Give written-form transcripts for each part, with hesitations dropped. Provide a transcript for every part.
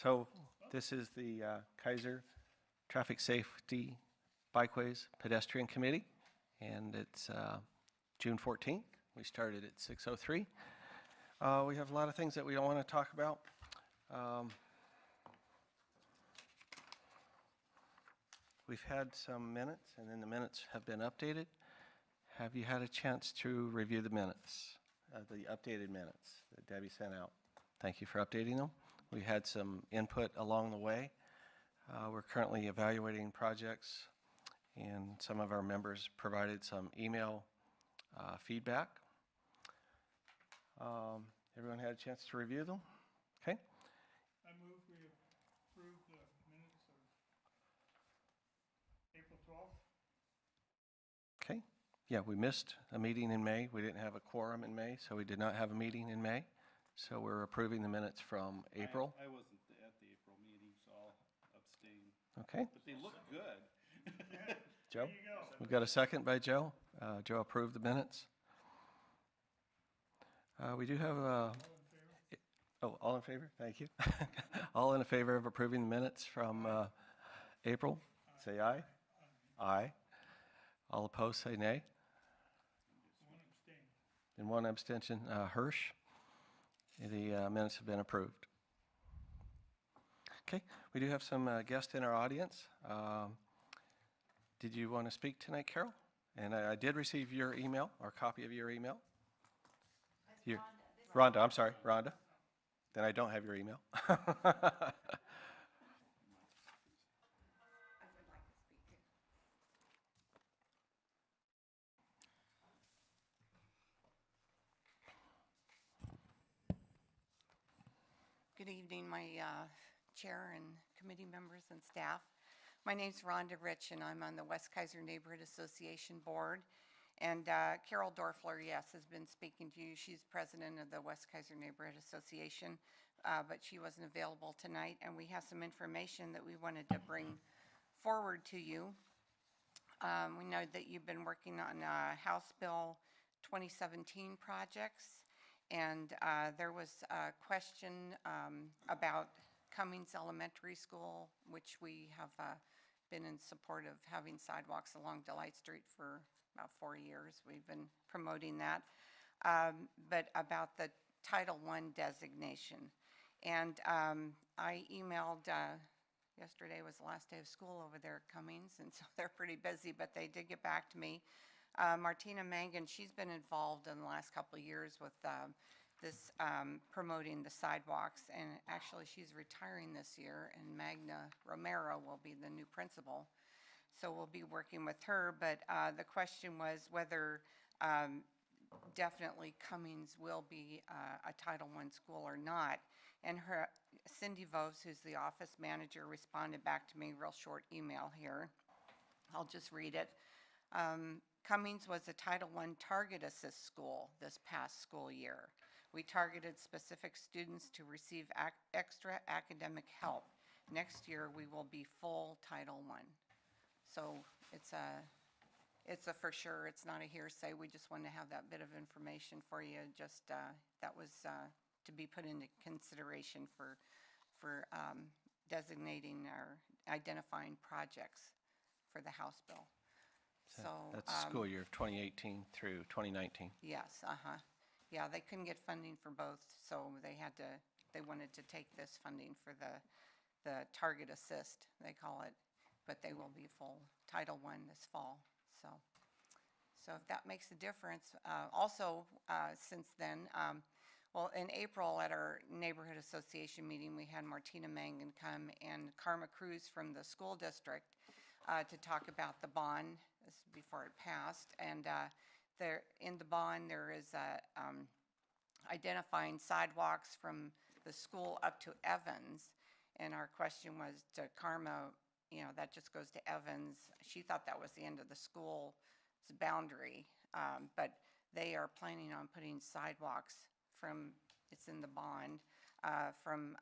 So this is the Keizer Traffic Safety Bikeways Pedestrian Committee, and it's June 14th. We started at 6:03. We have a lot of things that we don't want to talk about. We've had some minutes, and then the minutes have been updated. Have you had a chance to review the minutes, the updated minutes that Debbie sent out? Thank you for updating them. We had some input along the way. We're currently evaluating projects, and some of our members provided some email feedback. Everyone had a chance to review them? Okay. I move we approve the minutes of April 12th. Okay. Yeah, we missed a meeting in May. We didn't have a quorum in May, so we did not have a meeting in May. So we're approving the minutes from April. I wasn't at the April meeting, so I'll abstain. Okay. But they look good. Joe? There you go. We've got a second by Joe. Joe approved the minutes. We do have All in favor? oh, all in favor? Thank you. All in favor of approving the minutes from April? Say aye. Aye. All opposed, say nay. One abstain. And one abstention, Hirsch. The minutes have been approved. Okay, we do have some guests in our audience. Did you want to speak tonight, Carol? And I did receive your email, or copy of your email. Rhonda, I'm sorry, Rhonda. Then I don't have your email. Good evening, my chair and committee members and staff. My name's Rhonda Rich, and I'm on the West Keizer Neighborhood Association Board. And Carol Dorfler, yes, has been speaking to you. She's president of the West Keizer Neighborhood Association, but she wasn't available tonight. And we have some information that we wanted to bring forward to you. We know that you've been working on House Bill 2017 projects. And there was a question about Cummings Elementary School, which we have been in support of having sidewalks along Delight Street for about 4 years. We've been promoting that. But about the Title I designation. And I emailed, yesterday was the last day of school over there at Cummings, and so they're pretty busy, but they did get back to me. Martina Mangan, she's been involved in the last couple of years with this promoting the sidewalks, and actually she's retiring this year, and Magna Romero will be the new principal. So we'll be working with her, but the question was whether definitely Cummings will be a Title I school or not. And Cindy Vos, who's the office manager, responded back to me, real short email here. I'll just read it. Cummings was a Title I Target Assist school this past school year. We targeted specific students to receive extra academic help. Next year, we will be full Title I. So it's a for sure, it's not a hearsay. We just wanted to have that bit of information for you. Just that was to be put into consideration for designating or identifying projects for the House bill. So that's the school year of 2018 through 2019. Yes, yeah, they couldn't get funding for both, so they wanted to take this funding for the Target Assist, they call it, but they will be full Title I this fall. So if that makes a difference. Also, since then, well, in April at our neighborhood association meeting, we had Martina Mangan come and Karma Cruz from the school district to talk about the bond. This is before it passed, and there in the bond there is identifying sidewalks from the school up to Evans, and our question was to Karma, you know, that just goes to Evans. She thought that was the end of the school's boundary, but they are planning on putting sidewalks from, it's in the bond, from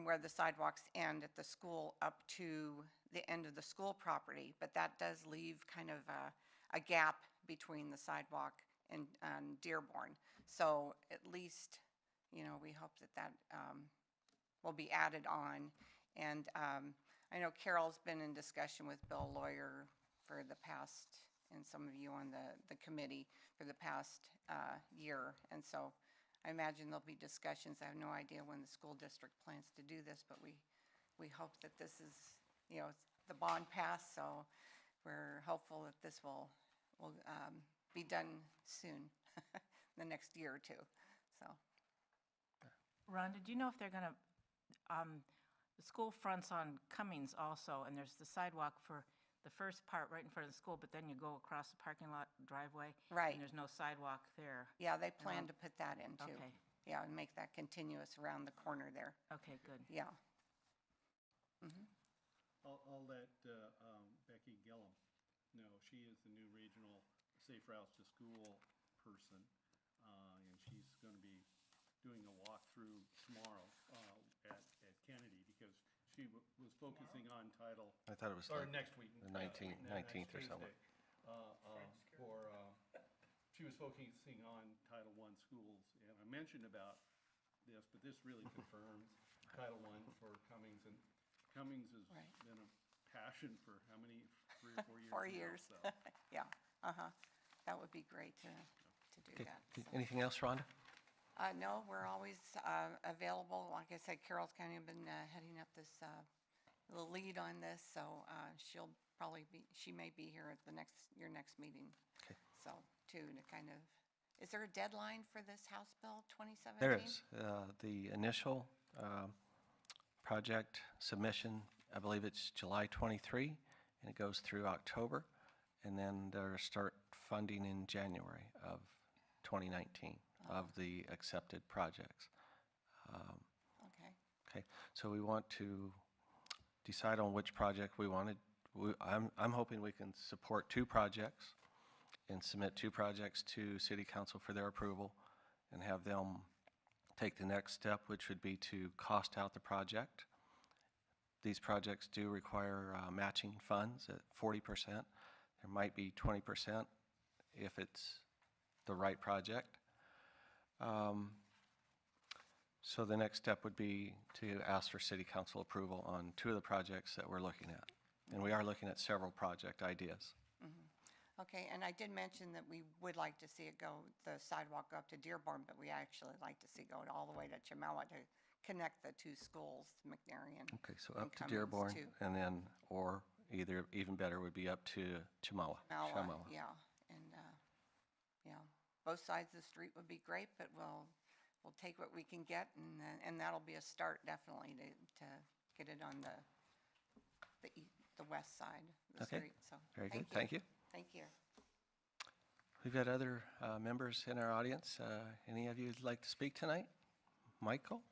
where the sidewalks end at the school up to the end of the school property, but that does leave kind of a gap between the sidewalk and Dearborn. So at least, you know, we hope that will be added on. And I know Carol's been in discussion with Bill Lawyer for the past, and some of you on the committee for the past year. And so I imagine there'll be discussions. I have no idea when the school district plans to do this, but we hope that this is, the bond passed, so we're hopeful that this will be done soon, the next year or two, so. Rhonda, do you know if they're going to, the school fronts on Cummings also, and there's the sidewalk for the first part right in front of the school, but then you go across the parking lot driveway. Right. And there's no sidewalk there. Yeah, they plan to put that in too. Okay. Yeah, and make that continuous around the corner there, Okay, good. yeah. I'll let Becky Gillum know. She is the new regional Safe Routes to School person, and she's going to be doing a walkthrough tomorrow at Kennedy, because she was focusing on title, I thought it was or like next week. the 19th next 19th or something. Tuesday. She was focusing on Title I schools, and I mentioned about this, but this really confirms Title I for Cummings, and Cummings has Right. been a passion for how many, 3 or 4 years? 4 now, years, so. yeah, that would be great to do Okay. that. so. Anything else, Rhonda? No, we're always available. Like I said, Carol's kind of been heading up this, the lead on this, so she'll probably be, she may be here at your next meeting. Okay. So, to kind of, is there a deadline for this House Bill 2017? There is. The initial project submission, I believe it's July 23, and it goes through October, and then they'll start funding in January of 2019 of the accepted projects. Okay, Okay, so we want to decide on which project we wanted. I'm hoping we can support 2 projects and submit 2 projects to City Council for their approval, and have them take the next step, which would be to cost out the project. These projects do require matching funds at 40%. There might be 20% if it's the right project. So the next step would be to ask for City Council approval on 2 of the projects that we're looking at. And we are looking at several project ideas. okay, and I did mention that we would like to see it go, the sidewalk go up to Dearborn, but we actually like to see it go all the way to Chemawa to connect the 2 schools, McNary and Okay, so and up to Cummings, Dearborn, too. and then, or either, even better, would be up to Chemawa. Chemawa, yeah, and, yeah, both sides of the street would be great, but we'll take what we can get, and that'll be a start definitely to get it on the west side of the Okay, street, so. very good, thank you. Thank you. We've got other members in our audience. Any of you who'd like to speak tonight? Michael?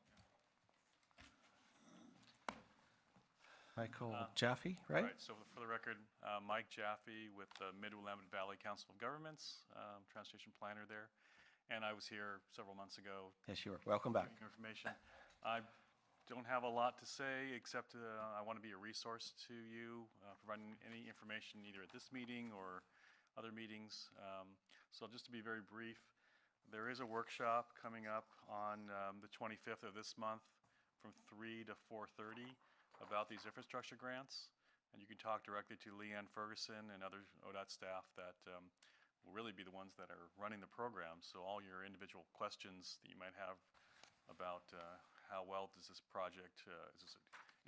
Michael Jaffe, right? Right, so for the record, Mike Jaffe with the Mid-Willamette Valley Council of Governments, transportation planner there. And I was here several months ago Yes, you are. Welcome back. giving information. I don't have a lot to say, except I want to be a resource to you, providing any information either at this meeting or other meetings. So just to be very brief, there is a workshop coming up on the 25th of this month from 3 to 4:30 about these infrastructure grants. And you can talk directly to Leanne Ferguson and other ODOT staff that will really be the ones that are running the program. So all your individual questions that you might have about how well does this project, is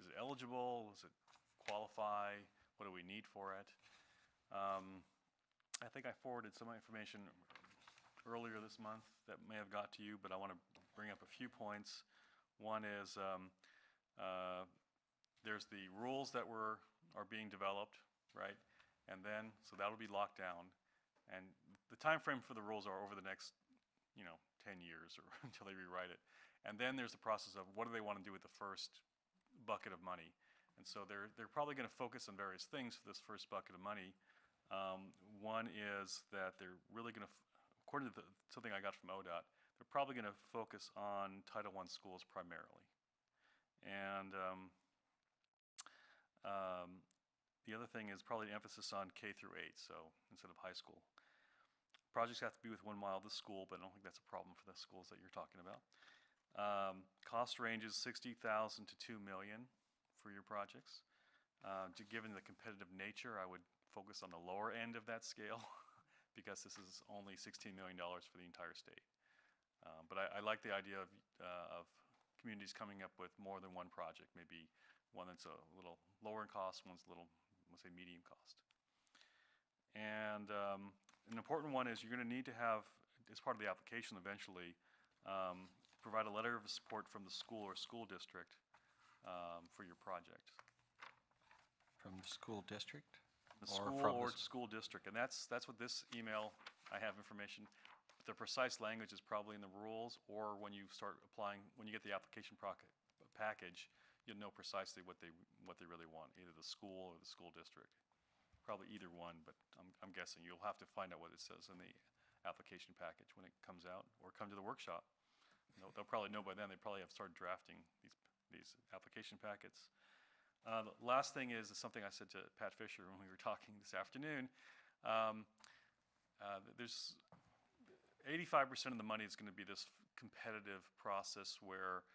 it eligible? Does it qualify? What do we need for it? I think I forwarded some information earlier this month that may have got to you, but I want to bring up a few points. One is there's the rules that are being developed, right? And then, so that'll be locked down. And the time frame for the rules are over the next, 10 years or until they rewrite it. And then there's the process of what do they want to do with the first bucket of money. And so they're probably going to focus on various things for this first bucket of money. One is that they're really going to, according to something I got from ODOT, they're probably going to focus on Title I schools primarily. And the other thing is probably an emphasis on K through 8, so instead of high school. Projects have to be with 1 mile of the school, but I don't think that's a problem for the schools that you're talking about. cost range is 60,000 to 2 million for your projects. Given the competitive nature, I would focus on the lower end of that scale because this is only $16 million for the entire state. But I like the idea of communities coming up with more than one project, maybe one that's a little lower in cost, one's a little, let's say, medium cost. And an important one is you're going to need to have, as part of the application eventually, provide a letter of support from the school or school district for your project. From the school district? The Or school from or the school district, and that's what this email, I have information. The precise language is probably in the rules, or when you start applying, when you get the application package, you'll know precisely what they really want, either the school or the school district. Probably either one, but I'm guessing you'll have to find out what it says in the application package when it comes out, or come to the workshop. They'll probably know by then. They probably have started drafting these application packets. The last thing is something I said to Pat Fisher when we were talking this afternoon. There's 85% of the money is going to be this competitive process where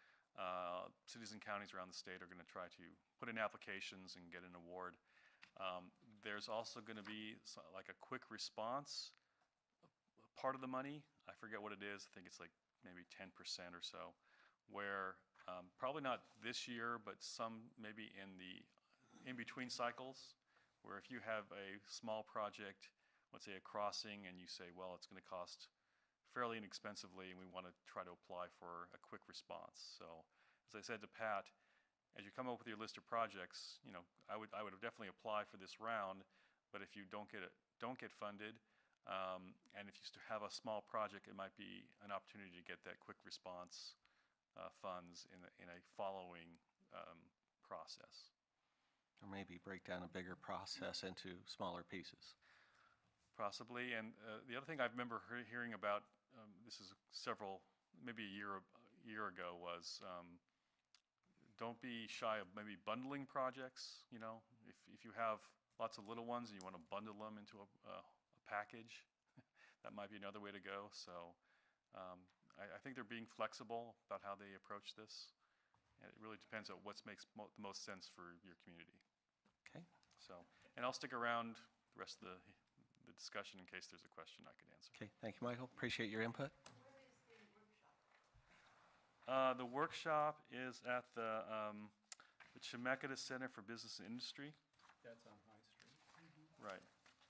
cities and counties around the state are going to try to put in applications and get an award. There's also going to be like a quick response part of the money. I forget what it is. I think it's like maybe 10% or so, where probably not this year, but some maybe in between cycles, where if you have a small project, let's say a crossing, and you say, well, it's going to cost fairly inexpensively, and we want to try to apply for a quick response. So, as I said to Pat, as you come up with your list of projects, I would definitely apply for this round. But if you don't get funded, and if you have a small project, it might be an opportunity to get that quick response funds in a following process. Or maybe break down a bigger process into smaller pieces. Possibly. And the other thing I remember hearing about, this is maybe a year ago, was don't be shy of maybe bundling projects. If you have lots of little ones and you want to bundle them into a package, that might be another way to go. So I think they're being flexible about how they approach this. And it really depends on what makes the most sense for your community. Okay. So, and I'll stick around the rest of the discussion in case there's a question I could answer. Okay, thank you, Michael. Appreciate your input. The workshop is at the Chemeketa Center for Business and Industry. That's on High Street. Right.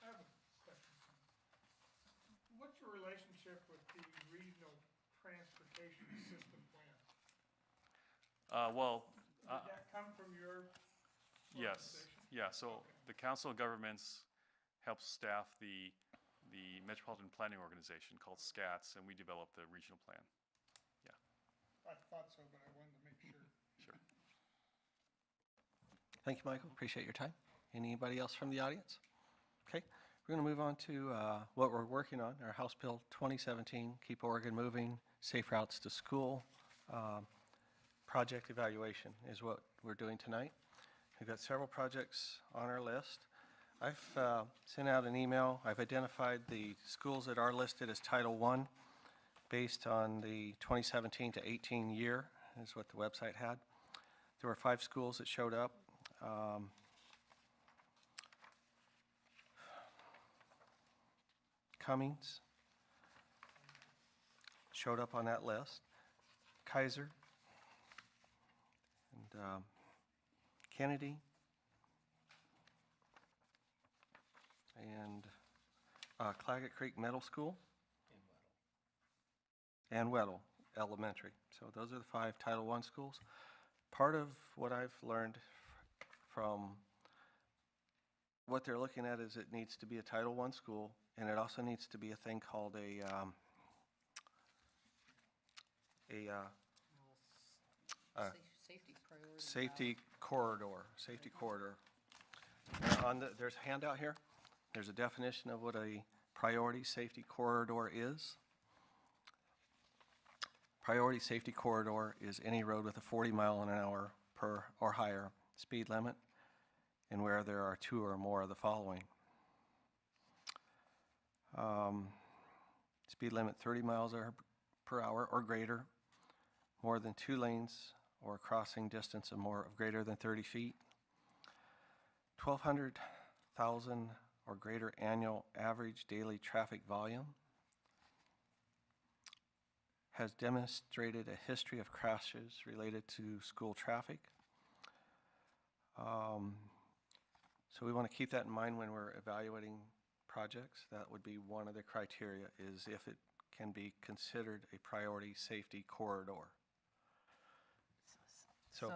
I have a question. What's your relationship with the regional transportation system plan? Did that come from your Yes. organization? Yeah, so the Council of Governments helps staff the Metropolitan Planning Organization called SCATS, and we develop the regional plan. I thought so, but I wanted to make sure. Sure. Thank you, Michael. Appreciate your time. Anybody else from the audience? Okay, we're going to move on to what we're working on, our House Bill 2017, Keep Oregon Moving, Safe Routes to School. Project evaluation is what we're doing tonight. We've got several projects on our list. I've sent out an email. I've identified the schools that are listed as Title I based on the 2017 to 18 year, is what the website had. There were 5 schools that showed up. Cummings showed up on that list. Keizer and Kennedy and Claggett Creek Middle School and Weddell Elementary. So those are the 5 Title I schools. Part of what I've learned from what they're looking at is it needs to be a Title I school, and it also needs to be a thing called a safety corridor. There's a handout here. There's a definition of what a priority safety corridor is. Priority safety corridor is any road with a 40 mile an hour per or higher speed limit, and where there are 2 or more of the following. Speed limit 30 miles per hour or greater, more than 2 lanes or a crossing distance of greater than 30 feet, 1,200,000 or greater annual average daily traffic volume, has demonstrated a history of crashes related to school traffic. So we want to keep that in mind when we're evaluating projects. That would be one of the criteria, is if it can be considered a priority safety corridor. So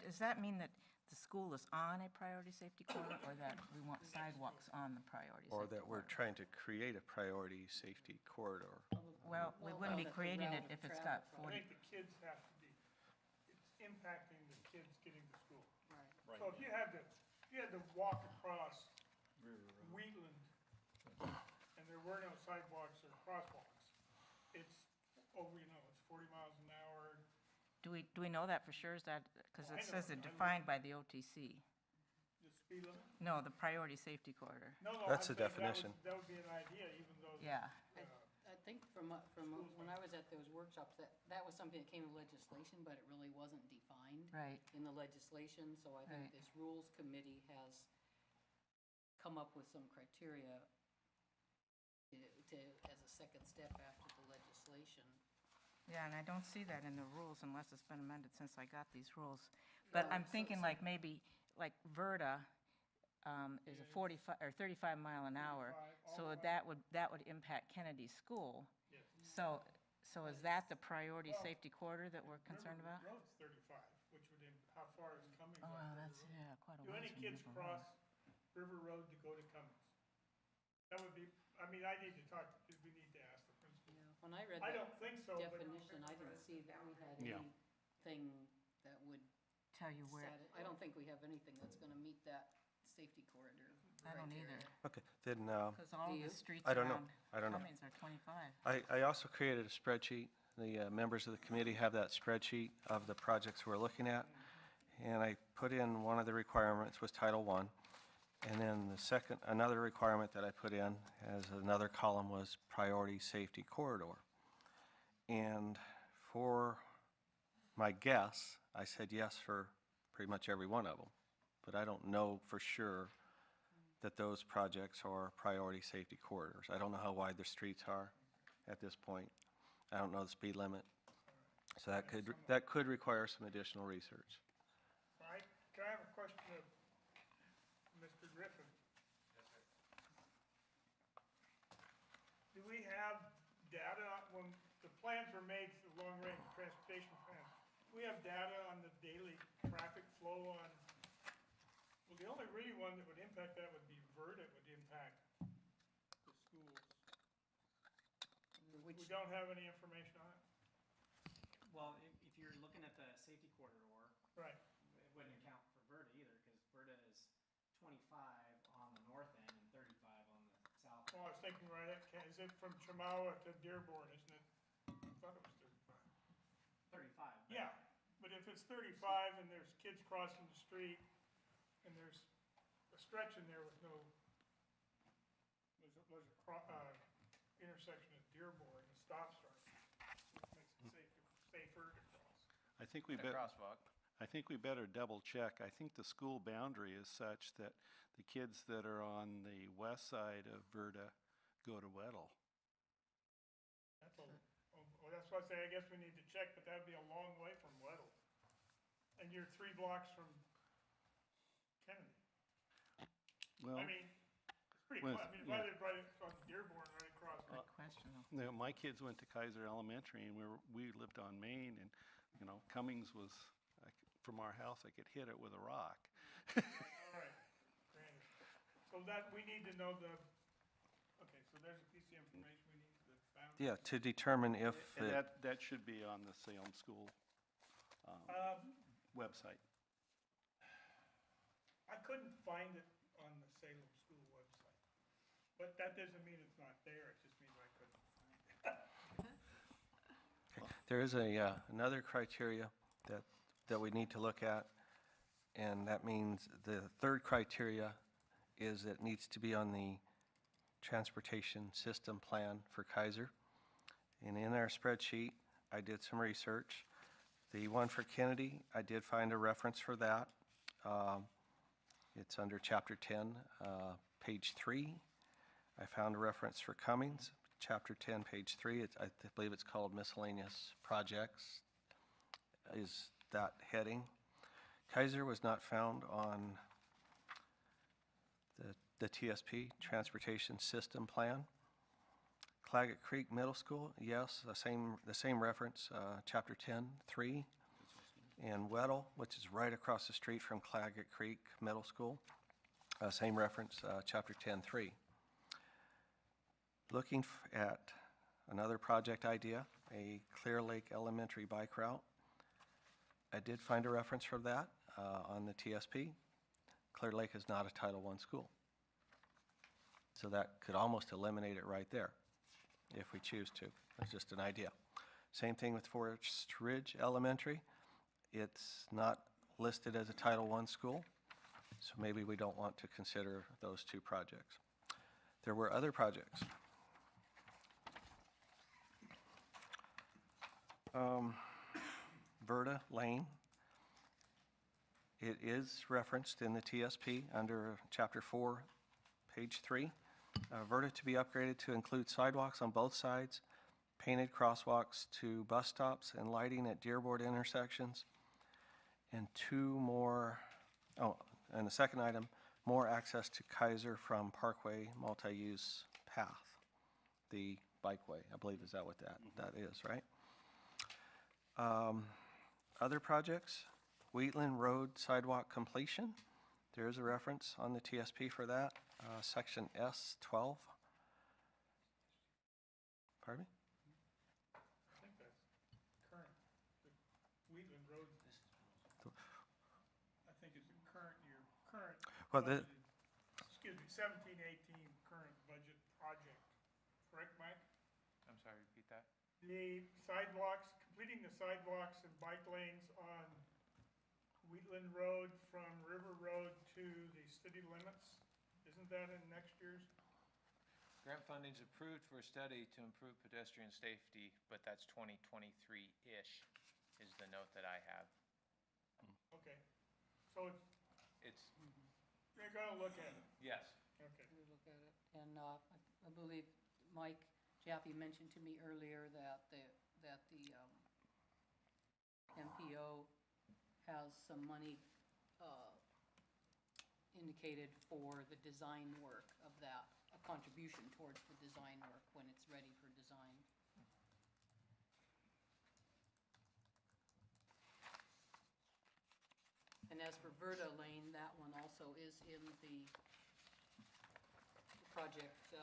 does that mean that the school is on a priority safety corridor, or that we want sidewalks on the priority Or safety that we're corridor? trying to create a priority safety corridor. Well, we wouldn't be creating it if it's got I 40. think the kids have to be, it's impacting the kids getting to school. Right. So if you had to walk across Wheatland and there were no sidewalks or crosswalks, it's, it's 40 miles an hour. Do we know that for sure? Is that, because Well, I it says know. it defined by the OTC. The speed limit? No, the priority safety corridor. No, That's I'm the saying definition. That would be an idea, even though. Yeah. I think from when I was at those workshops, that was something that came with legislation, but it really wasn't defined Right. in the legislation. So I think Right. this rules committee has come up with some criteria to as a second step after the legislation. Yeah, and I don't see that in the rules unless it's been amended since I got these rules. But Yeah, I'm thinking like maybe, like Verda is a 45 or 35 mile an hour. 35, So all the that would impact Kennedy School. Yes. So is that the priority safety corridor that we're concerned about? River Road's 35, which would, how far is Cummings Oh, off wow, River that's, Road? yeah, quite a Do ways any from kids River Road. cross River Road to go to Cummings? That would be, I mean, I need to talk, we need to ask the principal. When I read I that don't think so, but. definition, I didn't see that we had Yeah. anything that would Tell you where, I don't think we have anything that's gonna meet that safety corridor I don't criteria. either. Okay, then Because all Do of the you? streets I don't know. around I don't know. Cummings are 25. I also created a spreadsheet. The members of the committee have that spreadsheet of the projects we're looking at. And I put in one of the requirements was Title I. And then another requirement that I put in as another column was priority safety corridor. And for my guess, I said yes for pretty much every one of them. But I don't know for sure that those projects are priority safety corridors. I don't know how wide the streets are at this point. I don't know the speed limit. So that could require some additional research. All right, can I have a question of Mr. Griffin? Do we have data, when the plans were made, the long-range transportation plans, do we have data on the daily traffic flow on, well, the only really one that would impact that would be Verda, would impact the schools. Which, We don't have any information on it? Well, if you're looking at the safety corridor, Right. it wouldn't account for Verda either, because Verda is 25 on the north end and 35 on the south end. Well, I was thinking, right, is it from Chemawa to Dearborn, isn't it? I thought it was 35. 35. but Yeah, but if it's 35 and there's kids crossing the street and there's a stretch in there with no, there's a intersection at Dearborn, a stop sign, which makes it safer to cross. I think we better double check. I think the school boundary is such that the kids that are on the west side of Verda go to Weddell. That's well, that's why I say, I guess we need to check, but that'd be a long way from Weddell. And you're 3 blocks from Kennedy. Well, I mean, it's pretty with- close. I mean, yeah. right on Dearborn, right across. Good question, though. my kids went to Keizer Elementary, and we lived on Main, and Cummings was from our house. I could hit it with a rock. All right, granted. So that, we need to know okay, so there's a piece of information we need, the boundary. Yeah, to determine if, And that should be on the Salem School website. I couldn't find it on the Salem School website, but that doesn't mean it's not there, it just means I couldn't find it. there is another criteria that we need to look at, and that means the third criteria is it needs to be on the transportation system plan for Keizer. And in our spreadsheet, I did some research. The one for Kennedy, I did find a reference for that. It's under Chapter 10, page 3. I found a reference for Cummings, Chapter 10, page 3. I believe it's called Miscellaneous Projects, is that heading. Keizer was not found on the TSP, Transportation System Plan. Claggett Creek Middle School, yes, the same reference, Chapter 10, 3. And Weddle, which is right across the street from Claggett Creek Middle School, same reference, Chapter 10, 3. Looking at another project idea, a Clear Lake Elementary bike route. I did find a reference for that on the TSP. Clear Lake is not a Title I school. So that could almost eliminate it right there if we choose to. It's just an idea. Same thing with Forest Ridge Elementary. It's not listed as a Title I school, so maybe we don't want to consider those two projects. There were other projects. Verda Lane. It is referenced in the TSP under Chapter 4, page 3. Verda to be upgraded to include sidewalks on both sides, painted crosswalks to bus stops, and lighting at Dearborn intersections. And two more, and the second item, more access to Keizer from Parkway multi-use path, the Bikeway, I believe, is that what that is, right? Other projects, Wheatland Road sidewalk completion. There is a reference on the TSP for that, section S12. Pardon me? I think that's current, the Wheatland Road. I think it's your current Well, budgeted, excuse me, 17-18 current budget project. Correct, Mike? I'm sorry, repeat that? The sidewalks, completing the sidewalks and bike lanes on Wheatland Road from River Road to the city limits. Isn't that in next year's? Grant funding's approved for a study to improve pedestrian safety, but that's 2023-ish is the note that I have. Okay, so It's, you're gonna look at it, yes. okay. We look at it. And I believe Mike Jaffe mentioned to me earlier that the MPO has some money indicated for the design work of that, a contribution towards the design work when it's ready for design. And as for Verda Lane, that one also is in the project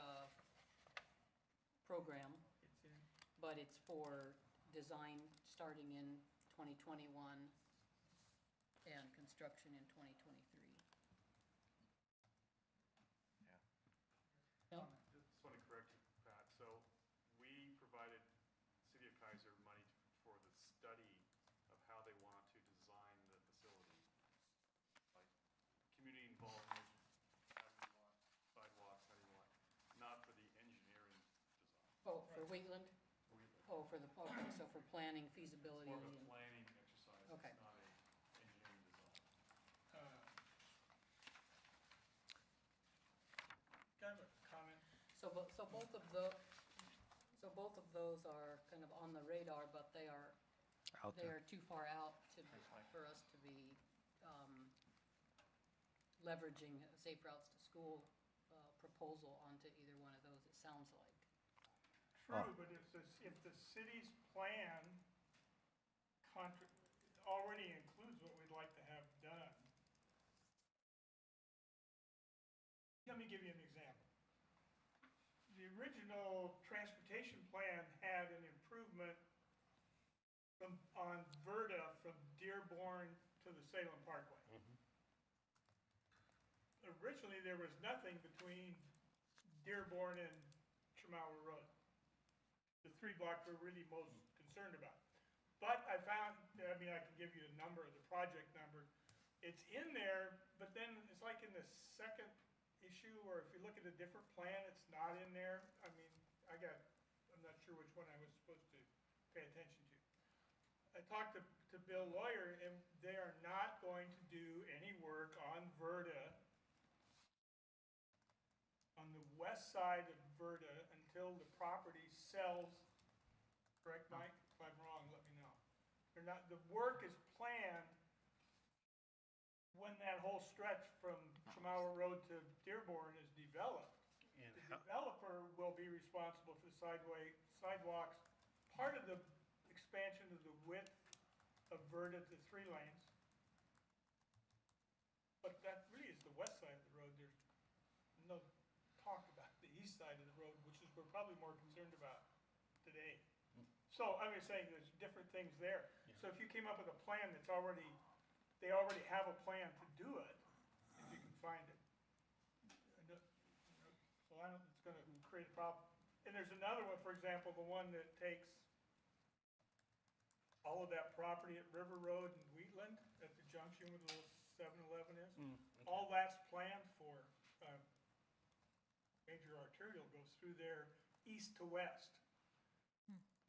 program, It's in, but it's for design starting in 2021 and construction in 2023. Yep. Just want to correct you, Pat. So we provided City of Keizer money for the study of how they want to design the facility. Like community involvement, how do you want sidewalks, how do you want, not for the engineering design. Oh, for Wheatland? Oh, for the, okay, so for planning, feasibility. More of a and- planning exercise, Okay. it's not a engineering design. kind of a comment. So both of those are kind of on the radar, but they are Out there. too far out for us to be leveraging a Safe Routes to School proposal onto either one of those, it sounds like. True, but if the city's plan already includes what we'd like to have done. Let me give you an example. The original transportation plan had an improvement on Verda from Dearborn to the Salem Parkway. Originally, there was nothing between Dearborn and Chemawa Road. The 3 blocks we're really most concerned about. But I found, I mean, I can give you a number, the project number. It's in there, but then it's like in the second issue, or if you look at a different plan, it's not in there. I mean, I'm not sure which one I was supposed to pay attention to. I talked to to Bill Lawyer, and they are not going to do any work on Verda, on the west side of Verda, until the property sells. Correct, Mike? If I'm wrong, let me know. They're not, the work is planned when that whole stretch from Chamawa Road to Dearborn is developed. And The how, developer will be responsible for the sidewalks, part of the expansion of the width of Verda to 3 lanes. But that really is the west side of the road. There's no talk about the east side of the road, which is we're probably more concerned about today. So I'm just saying there's different things there. So if you came up with a plan that's already, they already have a plan to do it, if you can find it. So I don't, it's gonna create a problem. And there's another one, for example, the one that takes all of that property at River Road and Wheatland at the junction where the little 7-Eleven is. All that's planned for, major arterial goes through there east to west.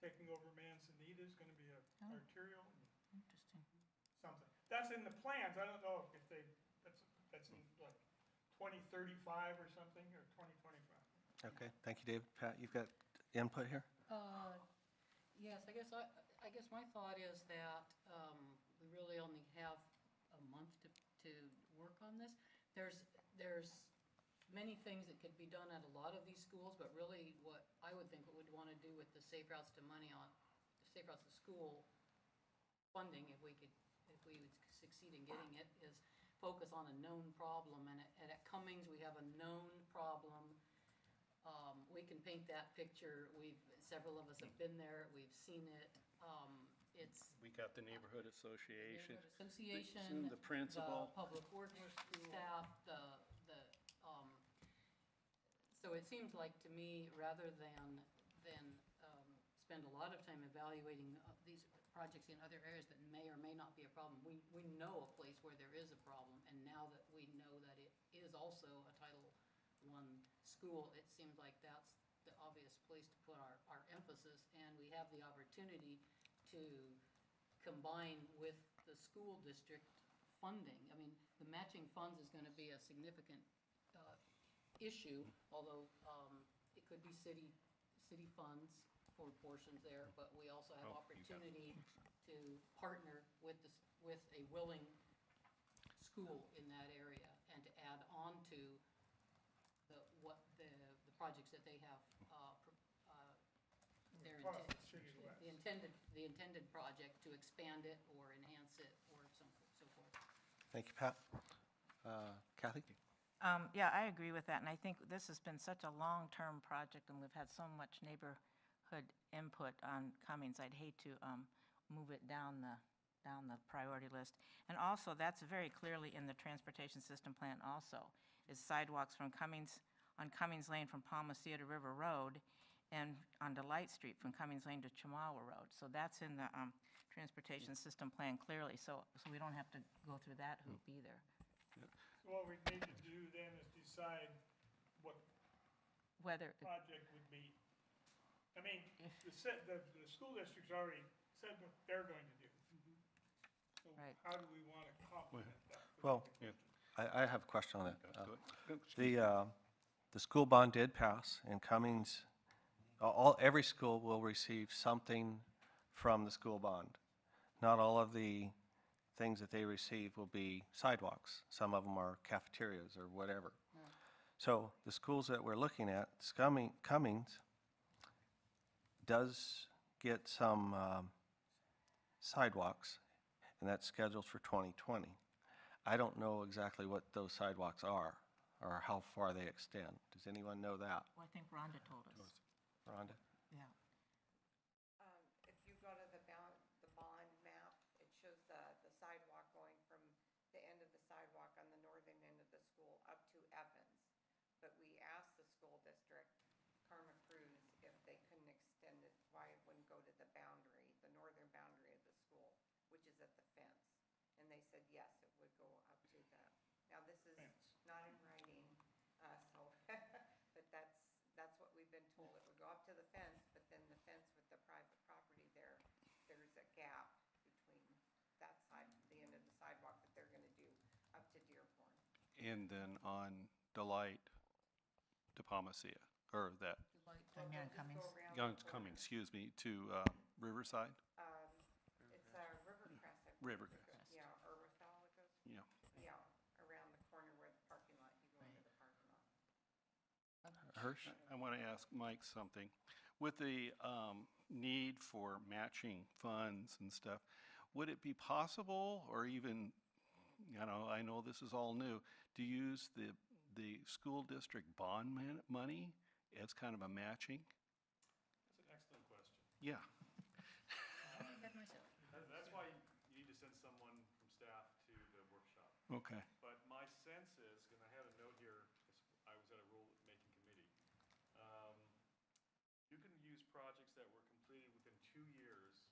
Taking over Manzanita is gonna be a arterial. Interesting. Something. That's in the plans. I don't know if they, that's in like 2035 or something, or 2025. Okay, thank you, David. Pat, you've got input here? Yes, I guess my thought is that we really only have a month to work on this. There's many things that could be done at a lot of these schools, but really what I would think what we'd want to do with the Safe Routes to Money on, the Safe Routes to School funding, if we would succeed in getting it, is focus on a known problem. And at Cummings, we have a known problem. We can paint that picture. Several of us have been there. We've seen it. It's we got the neighborhood association. the principal. the public works staff, so it seems like to me, rather than spend a lot of time evaluating these projects in other areas that may or may not be a problem, we know a place where there is a problem, and now that we know that it is also a Title I school, it seems like that's the obvious place to put our emphasis, and we have the opportunity to combine with the school district funding. I mean, the matching funds is going to be a significant issue, although it could be city funds for portions there, but we also have opportunity to partner with a willing school in that area and to add on to the projects that they have the intended project to expand it or enhance it or so forth. Thank you, Pat. Kathy? Yeah, I agree with that, and I think this has been such a long-term project, and we've had so much neighborhood input on Cummings. I'd hate to move it down the priority list. And also, that's very clearly in the transportation system plan also, is sidewalks from Cummings, on Cummings Lane from Palmacia to River Road, and onto Light Street from Cummings Lane to Chamawa Road. So that's in the transportation system plan clearly, so we don't have to go through that hoop either. So what we need to do then is decide what Whether, project would be. I mean, the school district's already said what they're going to do. So Right. how do we want to complement that? Well, Yeah. I have a question on that. Go ahead. The school bond did pass, and Cummings, every school will receive something from the school bond. Not all of the things that they receive will be sidewalks. Some of them are cafeterias or whatever. So the schools that we're looking at, Cummings does get some sidewalks, and that's scheduled for 2020. I don't know exactly what those sidewalks are or how far they extend. Does anyone know that? well, I think Rhonda told us. Rhonda? Yeah. If you go to the bond map, it shows the sidewalk going from the end of the sidewalk on the northern end of the school up to Evans. But we asked the school district, Karma Cruz, if they couldn't extend it, why it wouldn't go to the boundary, the northern boundary of the school, which is at the fence. And they said, yes, it would go up to the, now this is not in writing, but that's what we've been told. It would go up to the fence, but then the fence with the private property there, there's a gap between And then on Delight to Palmacia, or that, Well, Young just go Cummings. around the Young's corner. Coming, excuse me, to Riverside? It's Rivercrest, I believe. Rivercrest. it goes- Yeah, or Rosal it goes. Yeah. Yeah, around the corner where the parking lot, you go into the parking lot. Hirsch? I want to ask Mike something. With the need for matching funds and stuff, would it be possible, or even, I know this is all new, to use the school district bond money as kind of a matching? That's an excellent question. Yeah. That's why you need to send someone from staff to the workshop. Okay. But my sense is, and I had a note here, 'cause I was at a rule-making committee, you can use projects that were completed within 2 years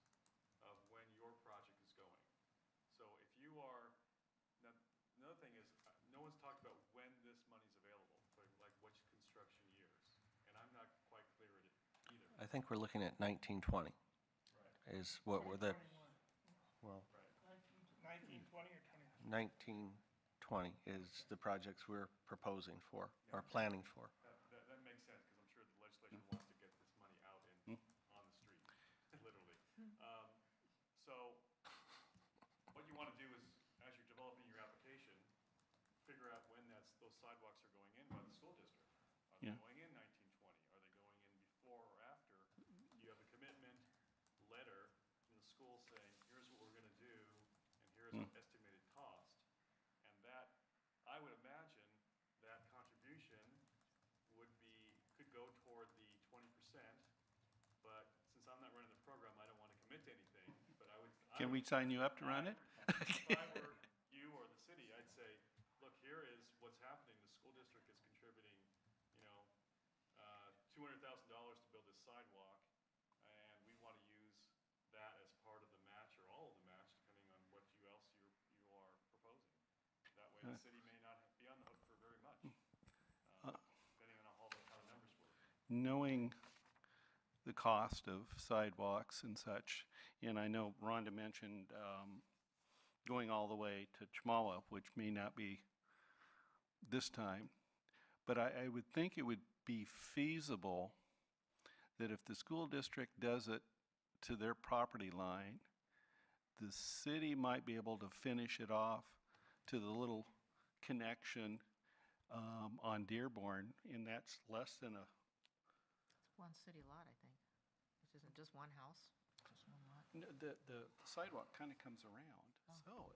of when your project is going. So if you are, now, another thing is, no one's talked about when this money's available, like which construction years. And I'm not quite clear at it either. I think we're looking at 1920 Right, is what were the, 2021. well, right. 1920 or 20? 1920 is the projects we're proposing for, or planning for. That makes sense, because I'm sure the legislation wants to get this money out in, on the street, literally. So what you want to do is, as you're developing your application, figure out when those sidewalks are going in by the school district. Are they Yeah. going in 1920? Are they going in before or after? You have a commitment letter from the school saying, here's what we're going to do, and here's our estimated cost. And that, I would imagine, that contribution could go toward the 20%, but since I'm not running the program, I don't want to commit to anything, but Can we sign you up to run it? if I were you or the city, I'd say, look, here is what's happening. The school district is contributing, $200,000 to build this sidewalk, and we want to use that as part of the match or all of the match, depending on what you are proposing. That way, the city may not be on the hook for very much, depending on how the numbers work. Knowing the cost of sidewalks and such, and I know Rhonda mentioned going all the way to Chmala, which may not be this time, but I would think it would be feasible that if the school district does it to their property line, the city might be able to finish it off to the little connection on Dearborn, and that's less than a It's one city lot, I think, which isn't just one house, just one lot. The sidewalk kind of comes around. So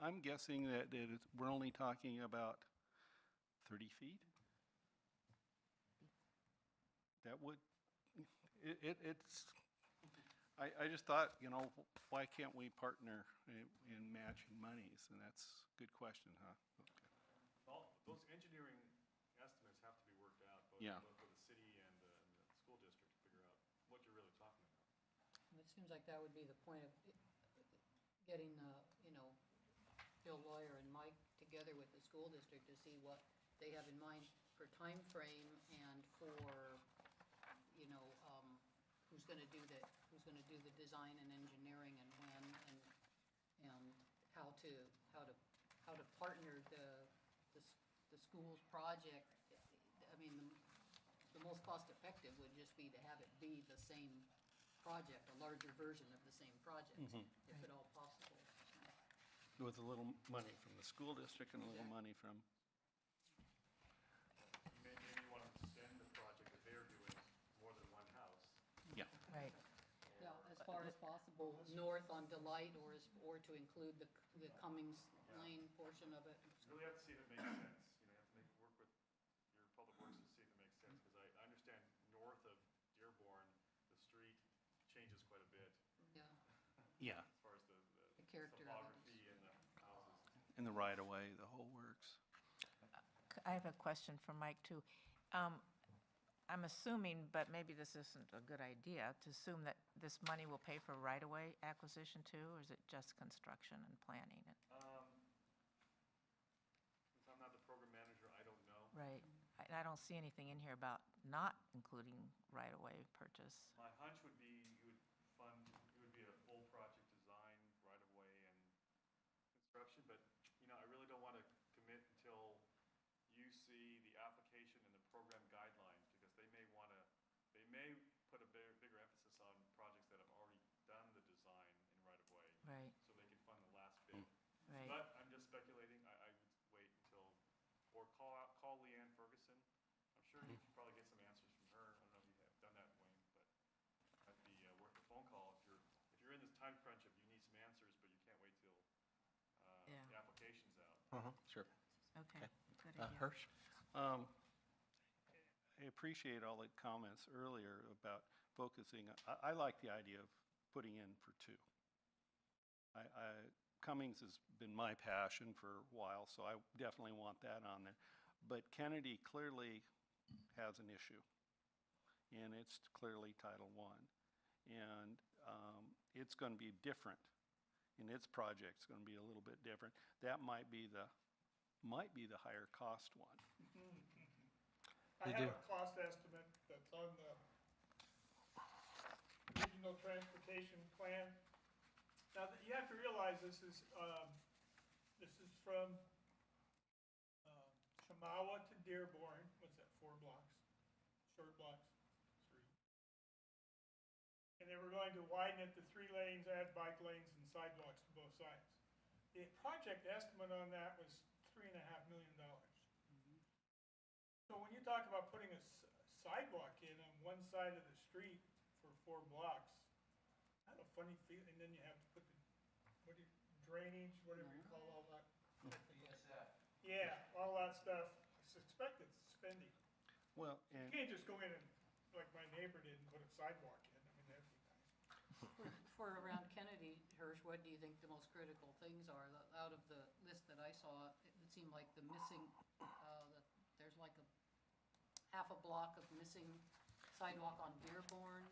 I'm guessing that we're only talking about 30 feet? That would, I just thought, why can't we partner in matching monies? And that's a good question, huh? Okay. Those engineering estimates have to be worked out, Yeah. both for the city and the school district, to figure out what you're really talking about. It seems like that would be the point of getting, Bill Lawyer and Mike together with the school district to see what they have in mind for time frame and for, who's gonna do the design and engineering and when and how to partner the school's project. I mean, the most cost effective would just be to have it be the same project, a larger version of the same project, if at all possible. With a little money from the school district and a little money from, Maybe you want to extend the project that they're doing more than one house. yeah. Right. Yeah, as far as possible, north on Delight or to include the Cummings Lane portion of it. You really have to see if it makes sense. You have to work with your public works to see if it makes sense, because I understand north of Dearborn, the street changes quite a bit Yeah. as far as the character of it. topography and the houses. In the right of way, the whole works. I have a question for Mike, too. I'm assuming, but maybe this isn't a good idea, to assume that this money will pay for right-of-way acquisition, too, or is it just construction and planning? Since I'm not the program manager, I don't know. Right. I don't see anything in here about not including right-of-way purchase. My hunch would be it would be a full project design, right of way and construction, but, I really don't want to commit until program guidelines, because they may want to, they may put a bigger emphasis on projects that have already done the design in right-of-way. Right. So they can fund the last bit. Right. But I'm just speculating. I would wait until, or call Leanne Ferguson. I'm sure you should probably get some answers from her. I don't know if you have done that, Wayne, but that'd be worth a phone call if you're in this time crunch of you need some answers, but you can't wait till Yeah. the application's out. Sure. Okay, good idea. Hirsch? I appreciate all the comments earlier about focusing. I like the idea of putting in for two. Cummings has been my passion for a while, so I definitely want that on there. But Kennedy clearly has an issue, and it's clearly Title I. And it's going to be different, and its project's going to be a little bit different. That might be the higher cost one. I have a cost estimate that's on the regional transportation plan. Now, you have to realize this is from Chamawa to Dearborn. What's that, 4 blocks? Short blocks? 3. And they were going to widen it to 3 lanes, add bike lanes and sidewalks to both sides. The project estimate on that was $3.5 million. So when you talk about putting a sidewalk in on one side of the street for 4 blocks, I have a funny feeling, and then you have to put the drainage, whatever you call all that. Yeah, all that stuff. I suspect it's spendy. Well, You and can't just go in and, like my neighbor did, and put a sidewalk in. I mean, that'd be nice. For around Kennedy, Hirsch, what do you think the most critical things are? Out of the list that I saw, it seemed like the missing, that there's like a half a block of missing sidewalk on Dearborn,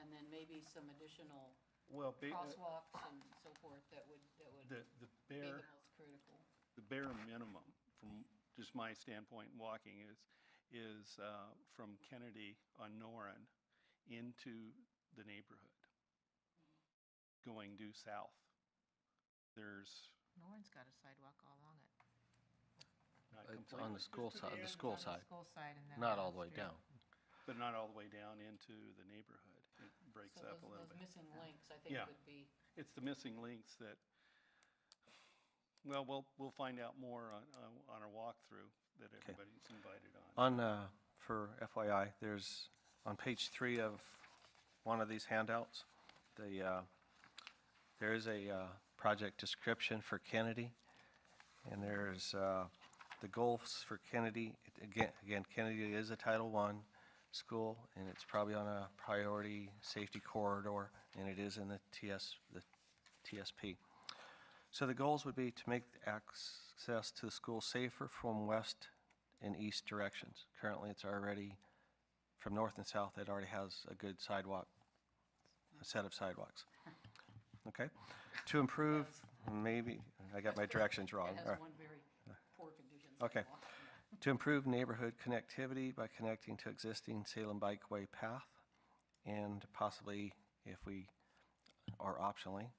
and then maybe some additional crosswalks and so forth that would the be bare the most critical. the bare minimum, from just my standpoint in walking, is from Kennedy on Noren into the neighborhood, going due south. There's Noren's got a sidewalk all along it. not It's completely, on the school side, the On school the side, school side and then. not down all the the way street. down. but not all the way down into the neighborhood. It breaks So up a little those bit. missing links, I think, Yeah. would be, It's the missing links that, well, we'll find out more on our walkthrough that everybody's invited on. For FYI, there's, on page 3 of one of these handouts, there is a project description for Kennedy, and there's the goals for Kennedy. Again, Kennedy is a Title I school, and it's probably on a priority safety corridor, and it is in the TSP. So the goals would be to make access to the school safer from west and east directions. Currently, it's already, from north and south, it already has a good sidewalk, a set of sidewalks. Okay? To improve, maybe, I got my directions wrong. it All right. has one very poor condition Okay. sidewalk. Yeah. To improve neighborhood connectivity by connecting to existing Salem Bikeway path, and possibly, if we, or optionally,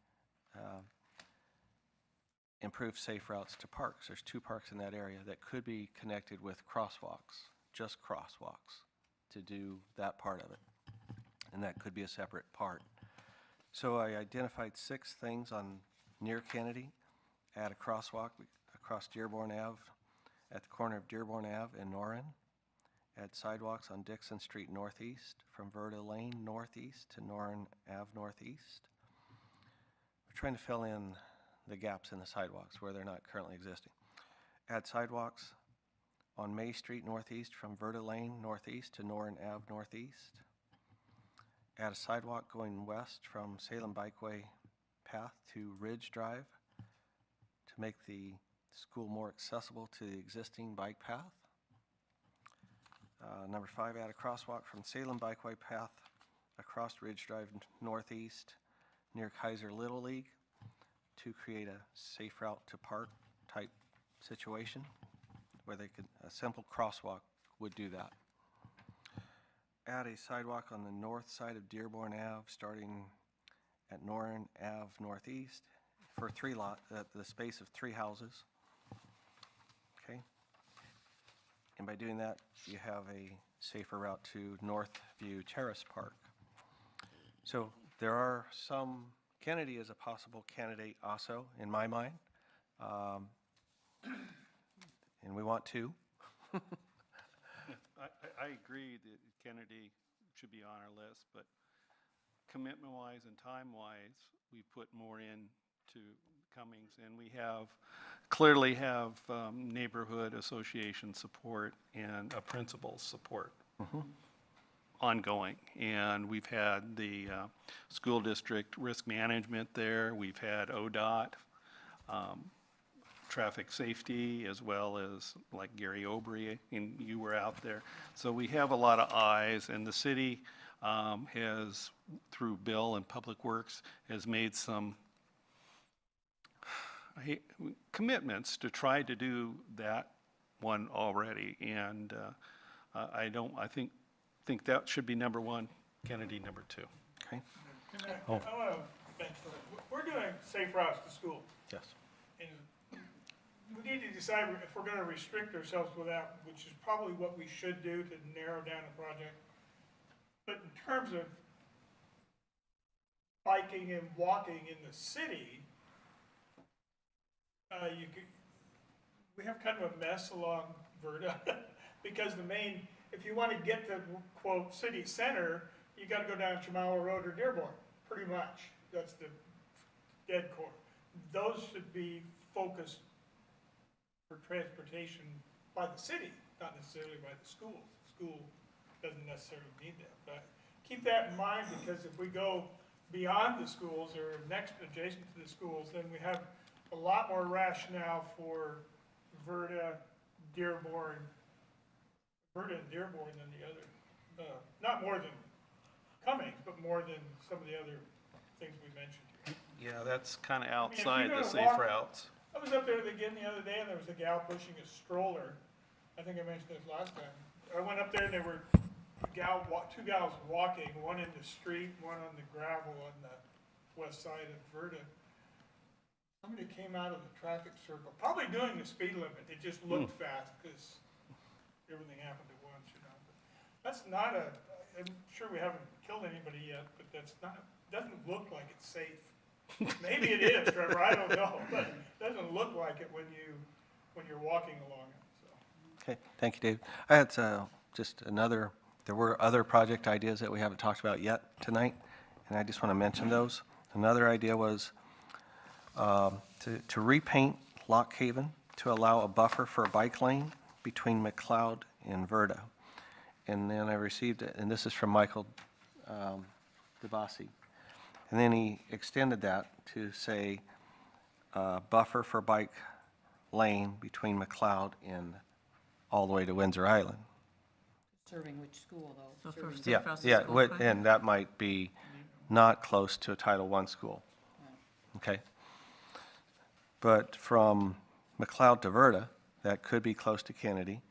improve safe routes to parks. There's 2 parks in that area that could be connected with crosswalks, just crosswalks, to do that part of it. And that could be a separate part. So I identified 6 things on near Kennedy. Add a crosswalk across Dearborn Ave, at the corner of Dearborn Ave and Noren. Add sidewalks on Dixon Street northeast, from Verda Lane northeast to Noren Ave northeast. We're trying to fill in the gaps in the sidewalks where they're not currently existing. Add sidewalks on May Street northeast, from Verda Lane northeast to Noren Ave northeast. Add a sidewalk going west from Salem Bikeway path to Ridge Drive to make the school more accessible to the existing bike path. Number 5, add a crosswalk from Salem Bikeway path across Ridge Drive northeast near Keizer Little League to create a safe route to park type situation where they could, a simple crosswalk would do that. Add a sidewalk on the north side of Dearborn Ave, starting at Noren Ave northeast for 3 lot, the space of 3 houses. Okay. And by doing that, you have a safer route to Northview Terrace Park. So there are some, Kennedy is a possible candidate also, in my mind. And we want two. I agree that Kennedy should be on our list, but commitment-wise and time-wise, we put more into Cummings, and we clearly have neighborhood association support and a principal's support ongoing. And we've had the school district risk management there, we've had ODOT, traffic safety, as well as like Gary Obry, and you were out there. So we have a lot of eyes, and the city has, through Bill and Public Works, has made some commitments to try to do that one already. And I think that should be number one, Kennedy number two. Okay. I want to mention, we're doing safe routes to school. Yes. And we need to decide if we're going to restrict ourselves with that, which is probably what we should do to narrow down the project. But in terms of biking and walking in the city, we have kind of a mess along Verda because if you want to get to, quote, city center, you got to go down Chamawa Road or Dearborn, pretty much. That's the dead core. Those should be focused for transportation by the city, not necessarily by the school. School doesn't necessarily need that, but keep that in mind, because if we go beyond the schools or next adjacent to the schools, then we have a lot more rationale for Verda, Dearborn than the other, not more than Cummings, but more than some of the other things we mentioned here. Yeah, that's kind of if you're outside the gonna safe walk- routes. I was up there again the other day, and there was a gal pushing a stroller. I think I mentioned this last time. I went up there, and there were two gals walking, one in the street, one on the gravel on the west side of Verda. Somebody came out of the traffic circle, probably doing the speed limit. It just looked fast because everything happened at once, you know. But that's not I'm sure we haven't killed anybody yet, but doesn't look like it's safe. Maybe it is, Trevor, I don't know, but it doesn't look like it when you're walking along it, so. Okay, thank you, Dave. I had there were other project ideas that we haven't talked about yet tonight, and I just want to mention those. Another idea was to repaint Lock Haven to allow a buffer for a bike lane between McLeod and Verda. And then I received it, and this is from Michael DeBasi. And then he extended that to say buffer for bike lane between McLeod and all the way to Windsor Island. Serving which school, though? So for Serving- safe Yeah, routes to yeah, school what- project? and that might be not close to a Title I school. Okay? But from McLeod to Verda, that could be close to Kennedy.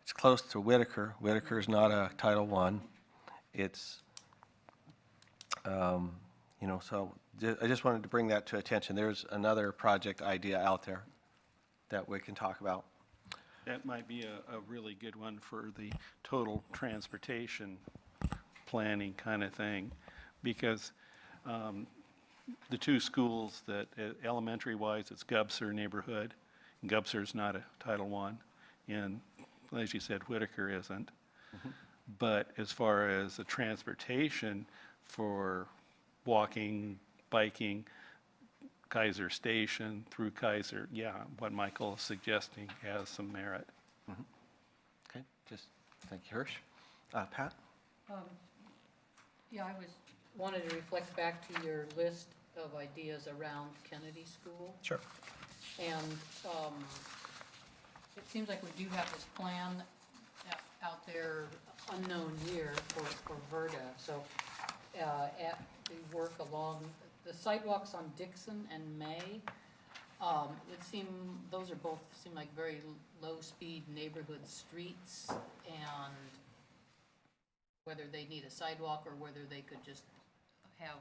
It's close to Whitaker. Whitaker is not a Title I. It's, so I just wanted to bring that to attention. There's another project idea out there that we can talk about. That might be a really good one for the total transportation planning kind of thing, because the two schools that, elementary-wise, it's Gubser neighborhood, and Gubser's not a Title I, and as you said, Whitaker isn't. But as far as the transportation for walking, biking, Keizer Station through Keizer, yeah, what Michael is suggesting has some merit. Okay, thank you, Hirsch. Pat? Yeah, wanted to reflect back to your list of ideas around Kennedy School. Sure. And it seems like we do have this plan out there, unknown year for Verda. So at the work along the sidewalks on Dixon and May, those are both seem like very low-speed neighborhood streets, and whether they need a sidewalk or whether they could just have,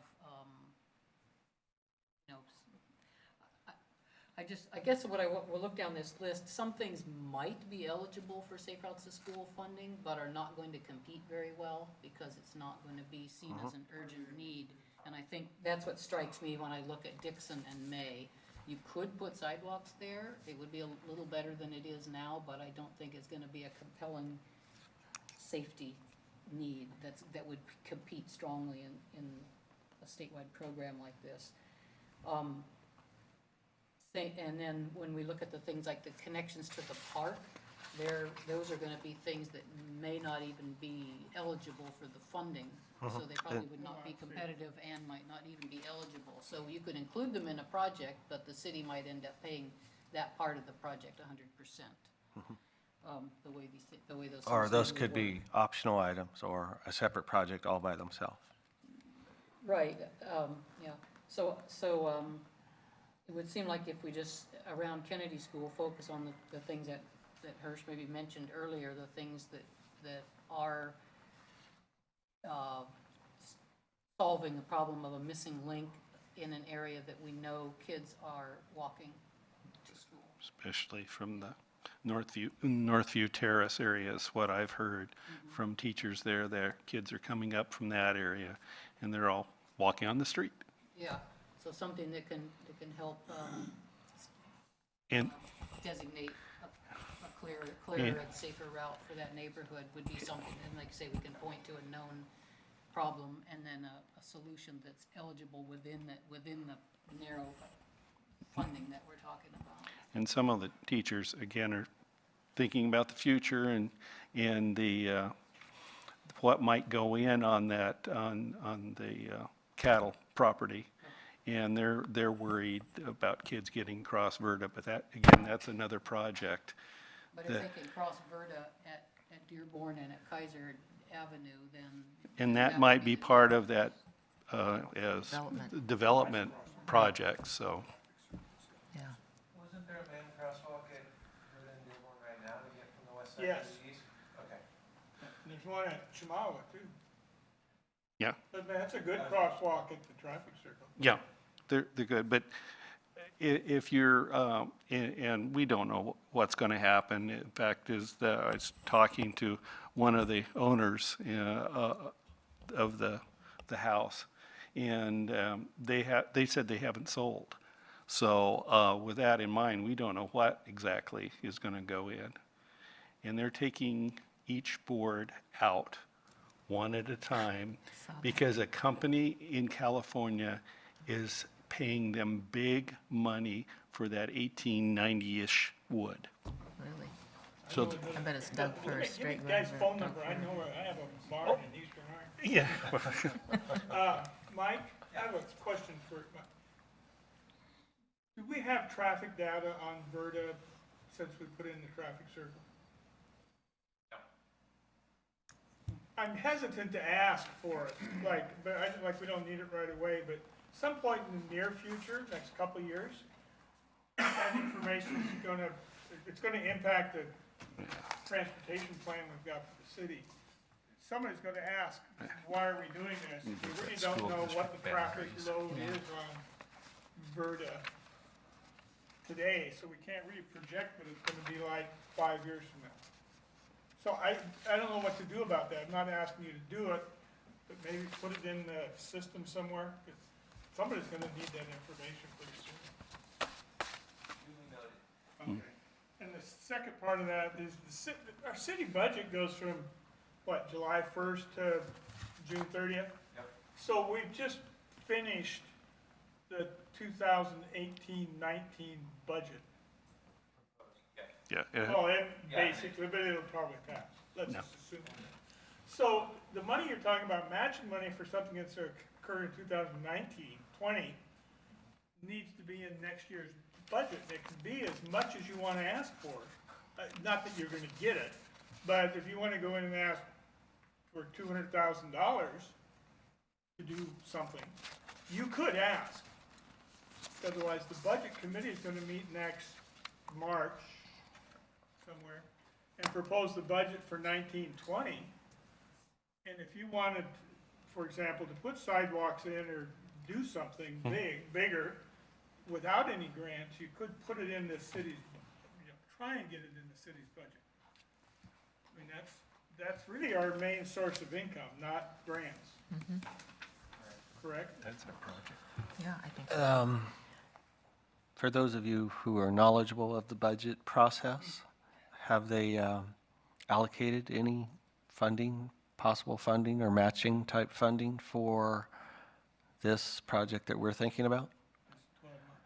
I I guess we'll look down this list, some things might be eligible for Safe Routes to School funding, but are not going to compete very well because it's not going to be seen as an urgent need. And I think that's what strikes me when I look at Dixon and May. You could put sidewalks there, it would be a little better than it is now, but I don't think it's gonna be a compelling safety need that would compete strongly in a statewide program like this. And then when we look at the things like the connections to the park, those are gonna be things that may not even be eligible for the funding. So they probably would not be competitive and might not even be eligible. So you could include them in a project, but the city might end up paying that part of the project 100%. The way those. Or things those usually could work. be optional items or a separate project all by themselves. Right, yeah, so, it would seem like if we just, around Kennedy School, focus on the things that Hirsch maybe mentioned earlier, the things that are, solving the problem of a missing link in an area that we know kids are walking to school. Especially from the Northview Terrace area is what I've heard from teachers there. Their kids are coming up from that area and they're all walking on the street. Yeah, so something that can help, And designate a clearer and safer route for that neighborhood would be something, and like I say, we can point to a known problem and then a solution that's eligible within the narrow funding that we're talking about. And some of the teachers, again, are thinking about the future and the, what might go in on that, on the cattle property. And they're worried about kids getting across Verda, but that, again, that's another project. But if they can cross Verda at Dearborn and at Keizer Avenue, then. And that would might be the- part of that, as development project, so. Yeah. Wasn't there a main crosswalk at Verda and Dearborn right now to get from the west side Yes. to the east? Okay. And there's one at Chemawa too. Yeah. But that's a good crosswalk at the traffic circle. Yeah, they're good, but if you're, and we don't know what's going to happen. In fact, I was talking to one of the owners of the house, and they said they haven't sold. So with that in mind, we don't know what exactly is going to go in. And they're taking each board out one at a time because a company in California is paying them big money for that 1890-ish wood. Really? So, I bet it's Doug First, Give me straight the guy's river. phone number, I know where, I have a bar in Eastern Orange. yeah. Mike, I have a question for, do we have traffic data on Verda since we put in the traffic circle? I'm hesitant to ask for it, like we don't need it right away, but some point in the near future, next couple of years, that information is it's gonna impact the transportation plan we've got for the city. Somebody's gonna ask, why are we doing this? We really don't know what the traffic load is on Verda today, so we can't really project what it's gonna be like 5 years from now. So I don't know what to do about that. I'm not asking you to do it, but maybe put it in the system somewhere. 'Cause somebody's gonna need that information pretty soon. Duly noted. Okay. And the second part of that is our city budget goes from, what, July 1st to June 30th? Yep. So we've just finished the 2018-19 budget. Yeah. Well, basically, but it'll probably pass. Let's No. just assume that. So the money you're talking about, matching money for something that's occurred in 2019-20, needs to be in next year's budget. It can be as much as you want to ask for. Not that you're going to get it, but if you want to go in and ask for $200,000 to do something, you could ask. Otherwise, the budget committee is going to meet next March somewhere and propose the budget for 19-20. And if you wanted, for example, to put sidewalks in or do something bigger, without any grants, you could put it in the city's, try and get it in the city's budget. I mean, that's really our main source of income, not grants. Correct? That's our project. Yeah, I think so. For those of you who are knowledgeable of the budget process, have they allocated any funding, possible funding or matching type funding for this project that we're thinking about? It's 12 months.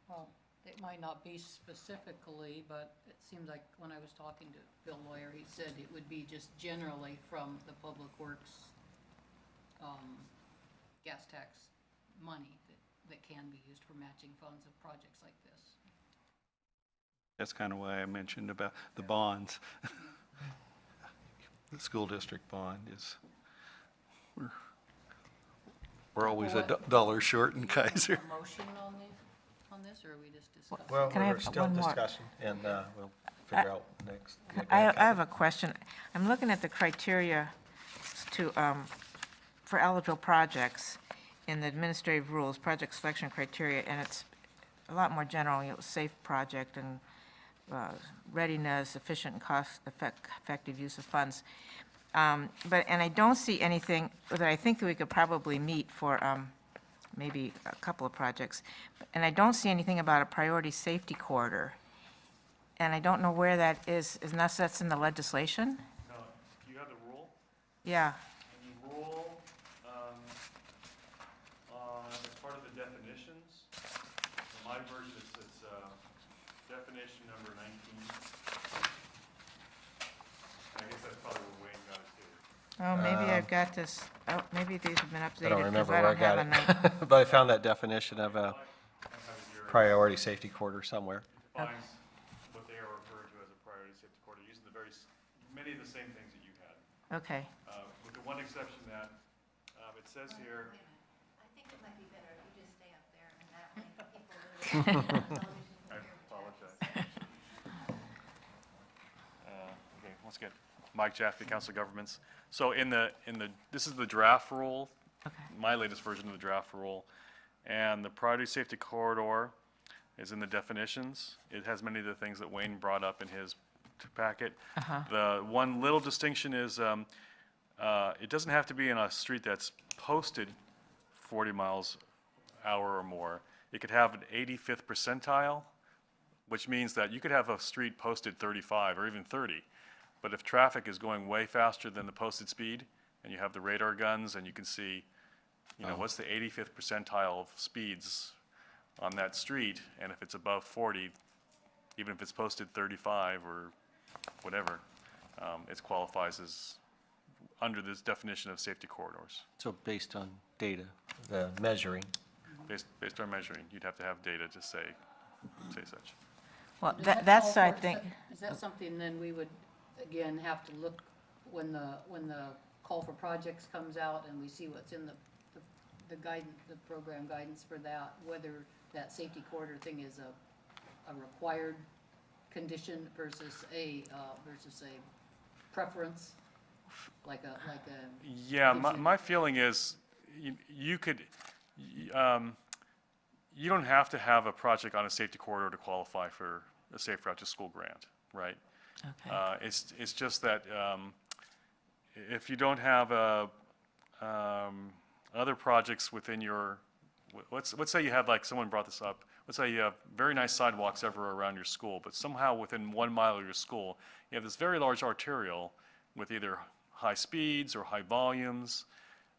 Well, it might not be specifically, but it seems like when I was talking to Bill Lawyer, he said it would be just generally from the Public Works gas tax money that can be used for matching funds of projects like this. That's kind of why I mentioned about the bonds. The school district bond is, we're always a dollar short in Keizer. A motion on this, or are we just discussing? Well, Can I we're have still one more? discussing, and we'll figure out next. I have a question. I'm looking at the criteria to, for eligible projects in the administrative rules, project selection criteria, and it's a lot more general, safe project and readiness, efficient and cost-effective use of funds. And I don't see anything that I think that we could probably meet for maybe a couple of projects. And I don't see anything about a priority safety corridor. And I don't know where that is, unless that's in the legislation? No, do you have the rule? Yeah, And the rule, as part of the definitions, in my version, it's definition number 19. I guess that's probably where Wayne got it too. oh, maybe I've got this, oh, maybe these have been I updated. don't 'cause remember I where I don't have got a night. it, but I found that definition of a priority safety corridor somewhere. It defines what they are referred to as a priority safety corridor, using the many of the same things that you had. Okay, With the one exception that, it says here, I think it might be better if you just stay up there and that way people listening on television I can hear what apologize. Okay, let's get Mike Jaffe, Council of Governments. So this is the draft rule, okay. my latest version of the draft rule. And the priority safety corridor is in the definitions. It has many of the things that Wayne brought up in his packet. The one little distinction is it doesn't have to be in a street that's posted 40 miles hour or more. It could have an 85th percentile, which means that you could have a street posted 35 or even 30. But if traffic is going way faster than the posted speed, and you have the radar guns, and you can see, what's the 85th percentile of speeds on that street, and if it's above 40, even if it's posted 35 or whatever, it qualifies as under this definition of safety corridors. So based on data, the measuring. Based on measuring, you'd have to have data to say such. Well, Does that that's, call I for- think, Is that something then we would, again, have to look when the call for projects comes out and we see what's in the guidance, the program guidance for that, whether that safety corridor thing is a required condition versus a preference, like a. Yeah, gives you- my feeling is you could, you don't have to have a project on a safety corridor to qualify for a Safe Route to School grant, right? okay. It's just that if you don't have other projects within your, let's say you have, like someone brought this up, let's say you have very nice sidewalks everywhere around your school, but somehow within 1 mile of your school, you have this very large arterial with either high speeds or high volumes,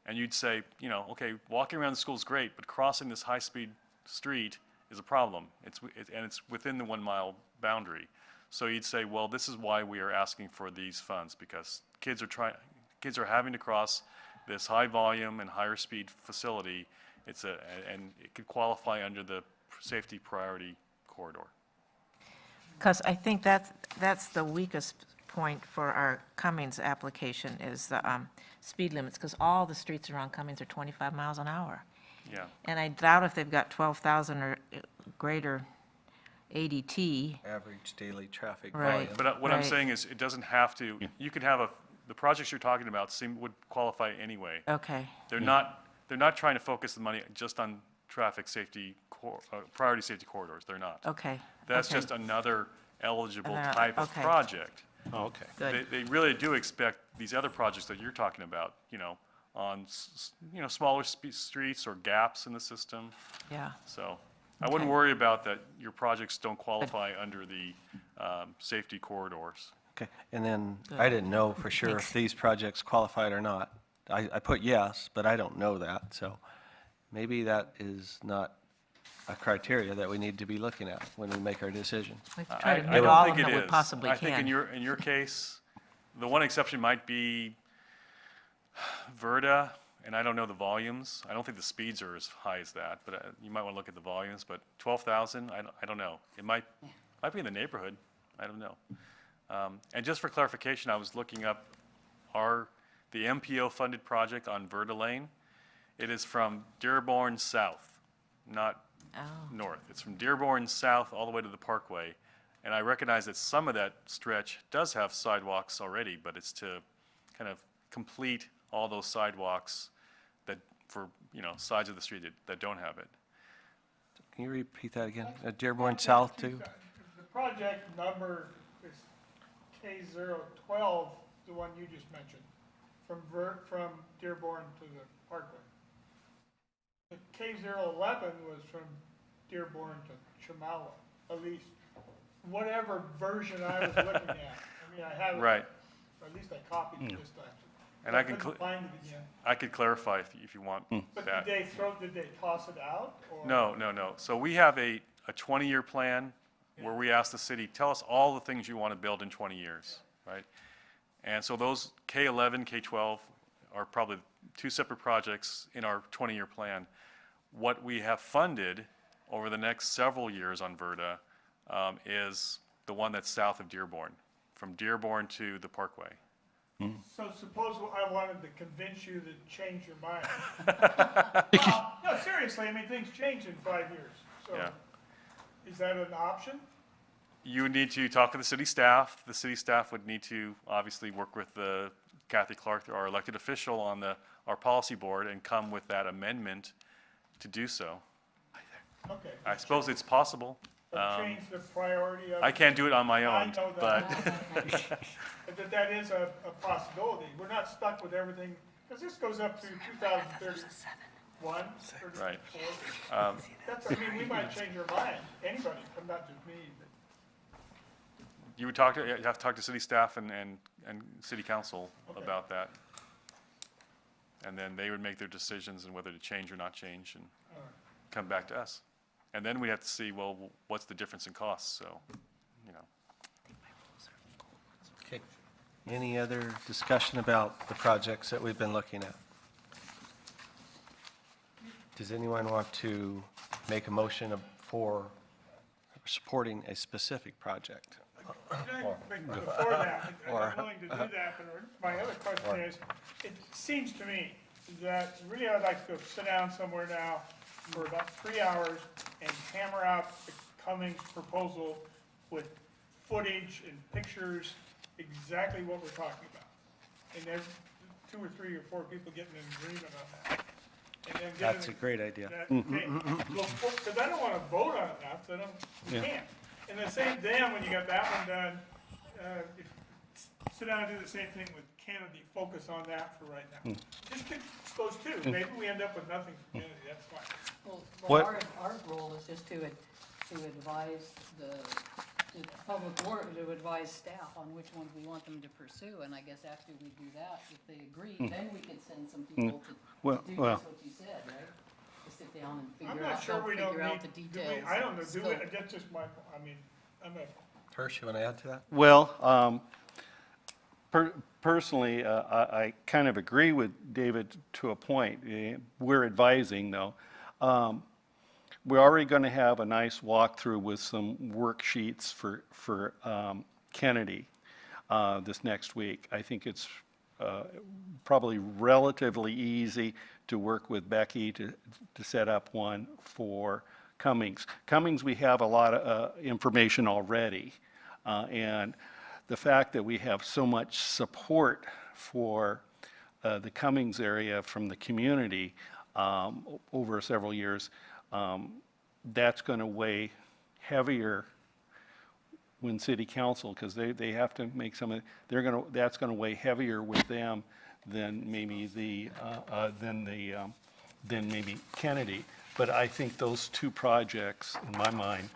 and you'd say, okay, walking around the school is great, but crossing this high-speed street is a problem. And it's within the 1 mile boundary. So you'd say, well, this is why we are asking for these funds, because kids are having to cross this high volume and higher speed facility. And it could qualify under the safety priority corridor. Because I think that's the weakest point for our Cummings application is the speed limits, because all the streets around Cummings are 25 miles an hour. Yeah. And I doubt if they've got 12,000 or greater ADT. Average daily traffic Right. volume. But what I'm Right. saying is, it doesn't have to, you could have the projects you're talking about would qualify anyway. Okay, They're not trying to focus the money just on traffic safety, priority safety corridors. They're not. Okay. That's okay. just another eligible Another- type of okay. project. Oh, okay. Good. They really do expect these other projects that you're talking about, on, smaller streets or gaps in the system. Yeah. So I wouldn't Okay. worry about that your projects don't qualify under the safety corridors. Okay, and then I didn't know for sure if these projects qualified or not. I put yes, but I don't know that, so maybe that is not a criteria that we need to be looking at when we make our decision. We can try to I meet don't all of think them it that we is. possibly I think in can. your case, the one exception might be Verda, and I don't know the volumes. I don't think the speeds are as high as that, but you might want to look at the volumes. But 12,000, I don't know. It might be in the neighborhood. I don't know. And just for clarification, I was looking up the MPO-funded project on Verda Lane. It is from Dearborn South, not north. It's from Dearborn South all the way to the Parkway. And I recognize that some of that stretch does have sidewalks already, but it's to kind of complete all those sidewalks that, for, sides of the street that don't have it. Can you repeat that again? Dearborn South too? The project number is K012, the one you just mentioned, from Dearborn to the Parkway. The K011 was from Dearborn to Chamawa, at least, whatever version I was looking at. I mean, I have it. Right. Or at least I copied it this time. And I can couldn't find it again. I could clarify if you want But that. did they toss it out? Or? No. So we have a 20-year plan where we ask the city, tell us all the things you want to build in 20 years, right? And so those K11, K12 are probably two separate projects in our 20-year plan. What we have funded over the next several years on Verda is the one that's south of Dearborn, from Dearborn to the Parkway. So suppose I wanted to convince you to change your mind. Well, no, seriously, I mean, things change in 5 years. So Yeah. is that an option? You would need to talk to the city staff. The city staff would need to obviously work with Kathy Clark, our elected official on our policy board, and come with that amendment to do so. Okay. I suppose it's possible. But change the priority of. I can't do it on my I own, know but that. But that is a possibility. We're not stuck with everything, because this goes up to 2031, 34. Right. That's, I mean, we might change our mind, anybody, but not just me. But you have to talk to city staff and city council Okay. about that. And then they would make their decisions on whether to change or not change and all right. come back to us. And then we have to see, well, what's the difference in costs, so, Okay. Any other discussion about the projects that we've been looking at? Does anyone want to make a motion for supporting a specific project? Before that, or- I'm willing to do that, but my other question is, it seems to me that really I'd like to go sit down somewhere now for about 3 hours and hammer out the Cummings proposal with footage and pictures, exactly what we're talking about. And there's 2 or 3 or 4 people getting in agreement on that. And then get That's a it- great idea. Because I don't want to vote on it now, because we can't. And the same then, when you got that one done, sit down and do the same thing with Kennedy, focus on that for right now. Just pick those two, maybe we end up with nothing for Kennedy, that's fine. Well, What- our role is just to advise the public board, to advise staff on which ones we want them to pursue, and I guess after we do that, if they agree, then we can send some people to Well, do just well. what you said, right? To sit down and I'm figure not out, sure help we don't figure out need, the do details. we, I don't know, do we, scope. that's just my, I mean, I'm a, Hirsch, you want to add to that? Well, personally, I kind of agree with David to a point. We're advising, though. We're already going to have a nice walkthrough with some worksheets for Kennedy this next week. I think it's probably relatively easy to work with Becky to set up one for Cummings. Cummings, we have a lot of information already. And the fact that we have so much support for the Cummings area from the community over several years, that's going to weigh heavier when city council, because they have to make some, that's going to weigh heavier with them than maybe than maybe Kennedy. But I think those two projects, in my mind,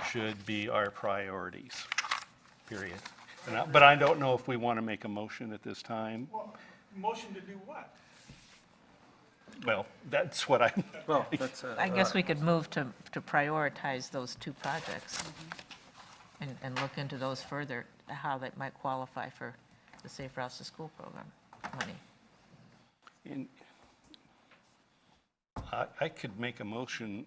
should be our priorities, period. But I don't know if we want to make a motion at this time. Well, motion to do what? Well, that's what I, Well, that's, I guess we could move to prioritize those two projects and look into those further, how that might qualify for the Safe Routes to School program money. and I could make a motion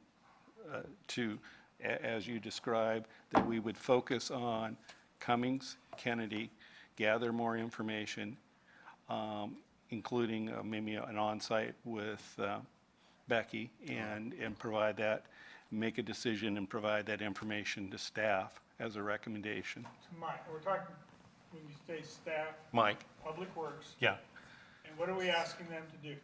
to, as you described, that we would focus on Cummings, Kennedy, gather more information, including maybe an on-site with Becky, and provide that, make a decision and provide that information to staff as a recommendation. To Mike, we're talking, when you say staff, Mike? Public Works, Yeah. and what are we asking them to do?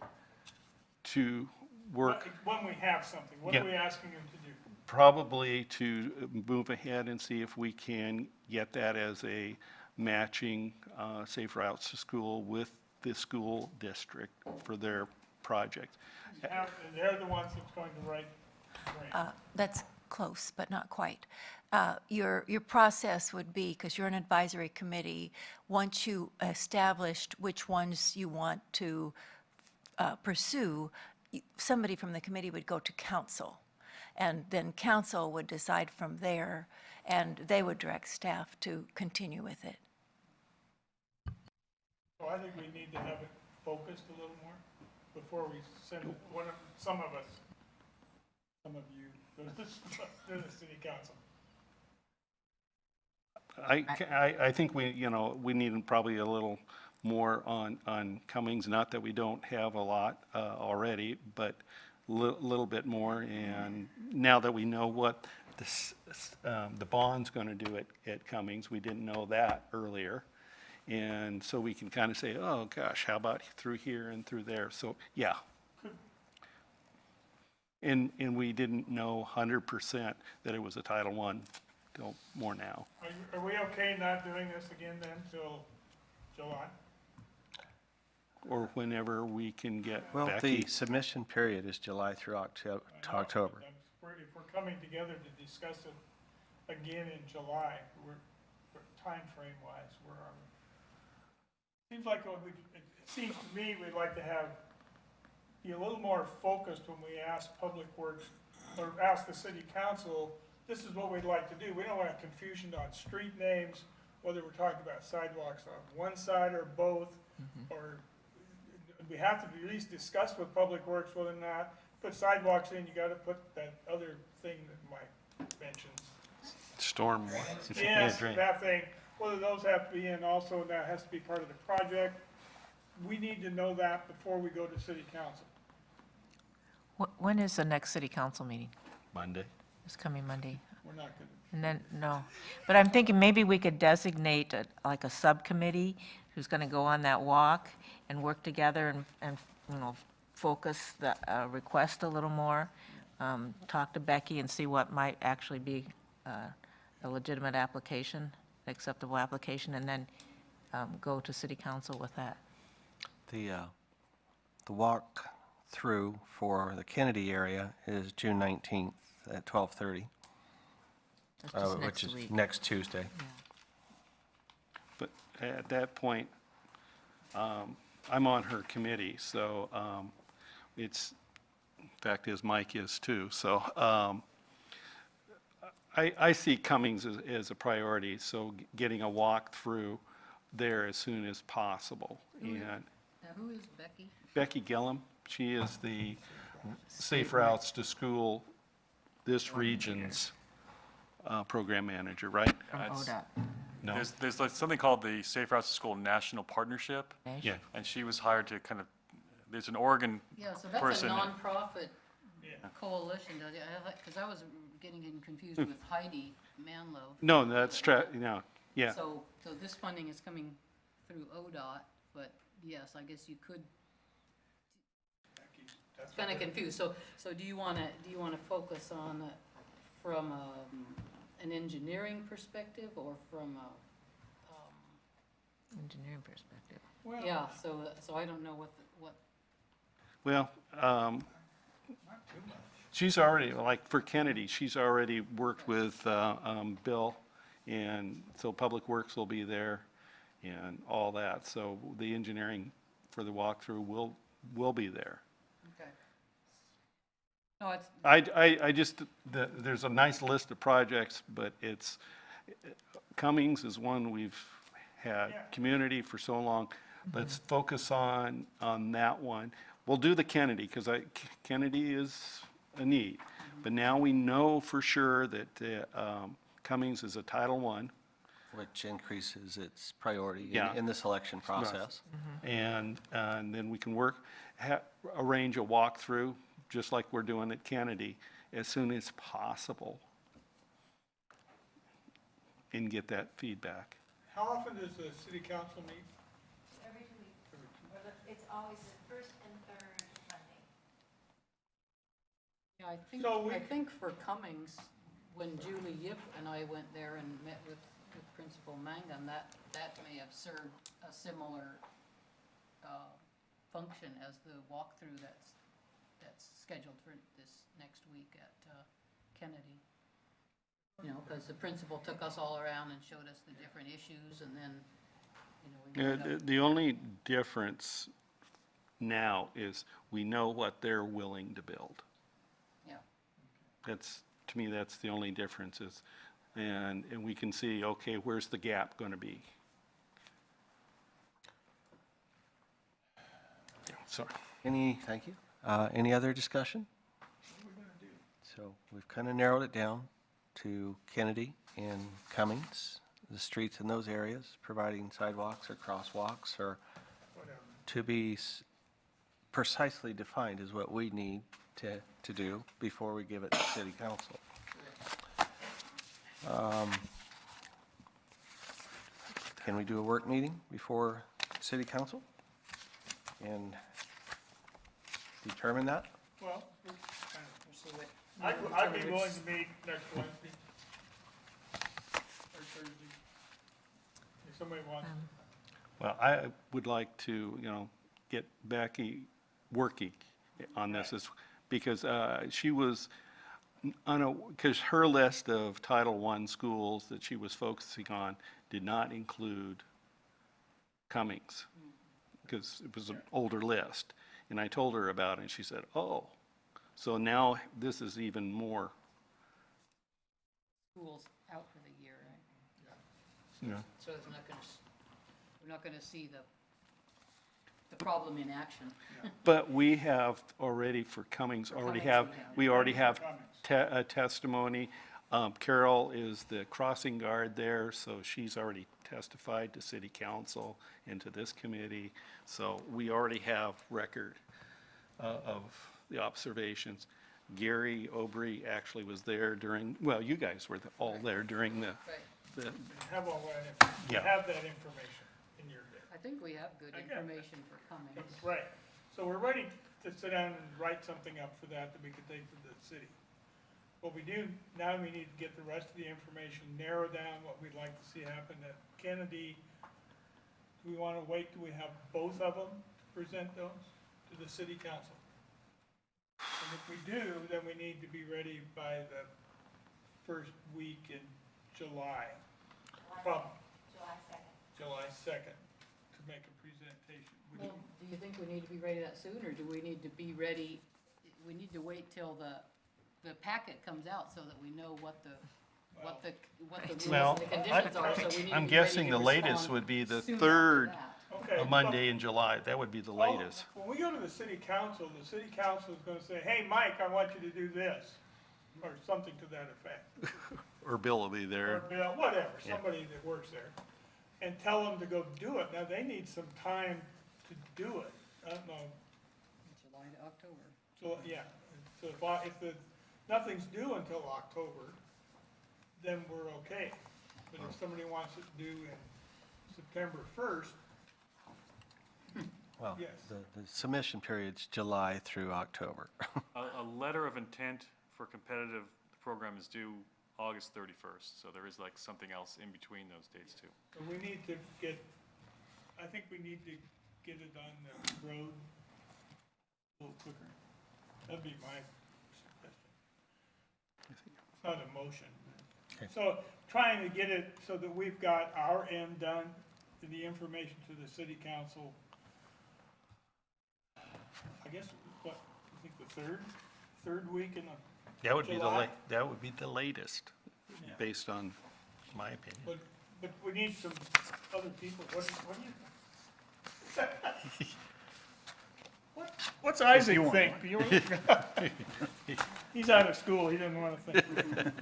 To work, When we have something, what Yeah. are we asking them to do? probably to move ahead and see if we can get that as a matching Safe Routes to School with the school district for their project. And they're the ones that's going to write the grant. That's close, but not quite. Your process would be, because you're an advisory committee, once you established which ones you want to pursue, somebody from the committee would go to council. And then council would decide from there, and they would direct staff to continue with it. So I think we need to have it focused a little more before we send it, some of you, to the city council. I think we need probably a little more on Cummings, not that we don't have a lot already, but little bit more. And now that we know what the bond's going to do at Cummings, we didn't know that earlier. And so we can kind of say, oh gosh, how about through here and through there? So, yeah. And we didn't know 100% that it was a Title I till more now. Are we okay not doing this again then till July? Or whenever we can get well, Becky. the submission period is July through October. If we're coming together to discuss it again in July, timeframe wise, where are we? Seems like it seems to me we'd like to be a little more focused when we ask Public Works or ask the city council, this is what we'd like to do. We don't want confusion on street names, whether we're talking about sidewalks on one side or both, or we have to at least discuss with Public Works whether or not put sidewalks in, you gotta put that other thing that Mike mentions. Storm. Yes, that thing, whether those have to be in also, that has to be part of the project. We need to know that before we go to city council. When is the next city council meeting? Monday. It's coming Monday. We're not gonna. And then, no. But I'm thinking maybe we could designate like a subcommittee who's going to go on that walk and work together and focus the request a little more. Talk to Becky and see what might actually be a legitimate application, acceptable application, and then go to city council with that. The walk through for the Kennedy area is June 19th at 12:30. That's just Which next is week. next Tuesday. Yeah. But at that point, I'm on her committee, so it's, fact is Mike is too. So I see Cummings as a priority, so getting a walk through there as soon as possible. And Now, who is Becky? Becky Gillum, she is the Safe Routes to School, this region's program manager, right? From ODOT. No? There's like something called the Safe Routes to School National Partnership, Yeah. and she was hired to kind of, there's an Oregon Yeah, so that's a person. nonprofit coalition, because I was getting confused with Heidi Manlow. No, that's, no, yeah. So this funding is coming through ODOT, but yes, I guess you could, That's kind of what it- confused. So do you want to focus on from an engineering perspective or from a, Engineering perspective. Well, yeah, so I don't know what. Well, not too much. she's already, like for Kennedy, she's already worked with Bill, and so Public Works will be there and all that. So the engineering for the walkthrough will be there. Okay. No, it's, I just, there's a nice list of projects, but it's, Cummings is one we've had, Yeah. community for so long. Let's focus on that one. We'll do the Kennedy, because Kennedy is a need. But now we know for sure that Cummings is a Title I. Which increases its priority Yeah. in the selection process. And then we can arrange a walkthrough, just like we're doing at Kennedy, as soon as possible, and get that feedback. How often does the city council meet? Every 2 weeks. It's always the first and third Monday. yeah, So we- I think for Cummings, when Julie Yip and I went there and met with Principal Mangan, that may have served a similar function as the walkthrough that's scheduled for this next week at Kennedy. You know, because the principal took us all around and showed us the different issues, and then, we ended up- The only difference now is we know what they're willing to build. yeah. That's, to me, that's the only difference is, and we can see, okay, where's the gap going to be? Yeah, sorry. Thank you. Any other discussion? So we've kind of narrowed it down to Kennedy and Cummings, the streets in those areas, providing sidewalks or crosswalks or Whatever. to be precisely defined is what we need to do before we give it to city council. Can we do a work meeting before city council and determine that? Well, We'll see what. I'd be willing to meet next Wednesday or Thursday. If somebody wants. Well, I would like to, get Becky working on this, because she was, because her list of Title I schools that she was focusing on did not include Cummings, because it was an older list. And I told her about it, and she said, oh, so now this is even more. School's out for the year, right? Yeah. So we're not gonna see the problem in action. But we have already, for Cummings, we already have a testimony. Carol is the crossing guard there, so she's already testified to city council and to this committee. So we already have record of the observations. Gary Aubry actually was there during, well, you guys were all there during the, Right. Have all that, Yeah. have that information in your day. I think we have good I get information for Cummings. Right, so we're ready to sit down and write something up for that we could take to the city. What we do, now we need to get the rest of the information, narrow down what we'd like to see happen at Kennedy. Do we want to wait till we have both of them to present those to the city council? And if we do, then we need to be ready by the first week in July. July 2nd, to make a presentation. Would Well, do you think we need to be ready that soon, or do we need to be ready, we need to wait till the packet comes out so that we know what the rules well, and the conditions are, so we need to I'm be guessing ready the to latest respond would be the soon after third that. Okay. Monday in July. That would be the Well, latest. when we go to the city council is gonna say, hey, Mike, I want you to do this, or something to that effect. Or Bill will be Or there. Bill, whatever, Yeah. somebody that works there, and tell them to go do it. Now, they need some time to do it. I don't know, July to October. so, yeah, so if nothing's due until October, then we're okay. But if somebody wants it due in September 1st, Well, Yes. the submission period's July through October. A letter of intent for competitive program is due August 31st, so there is like something else in between those dates too. So we need to get, I think we need to get it on the road a little quicker. That'd be my suggestion. It's not a motion. Okay. So trying to get it so that we've got our end done, and the information to the city council, I guess, what, I think the third week in the, That would be the July? that would be the latest, Yeah. based on my opinion. but we need some other people. What do you think? What's Isaac think? He's out of school, he doesn't want to think.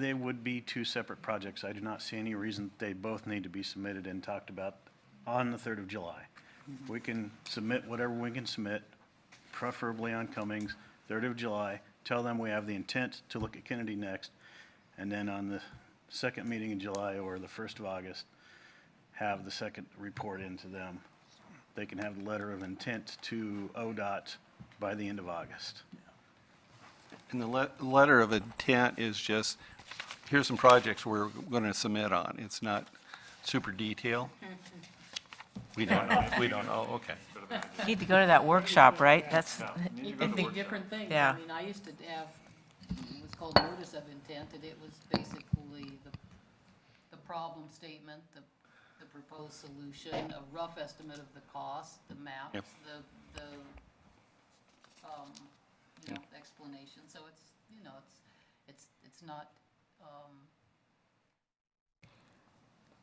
They would be two separate projects. I do not see any reason they both need to be submitted and talked about on the 3rd of July. We can submit whatever we can submit, preferably on Cummings, 3rd of July. Tell them we have the intent to look at Kennedy next, and then on the second meeting in July or the 1st of August, have the second report into them. They can have the letter of intent to ODOT by the end of August. And the letter of intent is just, here's some projects we're going to submit on. It's not super detailed. We don't know, okay. You need to go to that workshop, right? That's, You need to I go to the think, workshop. Different things. Yeah. I mean, I used to have, it was called notice of intent, and it was basically the problem statement, the proposed solution, a rough estimate of the cost, the maps, Yep. the explanation. So it's, it's not,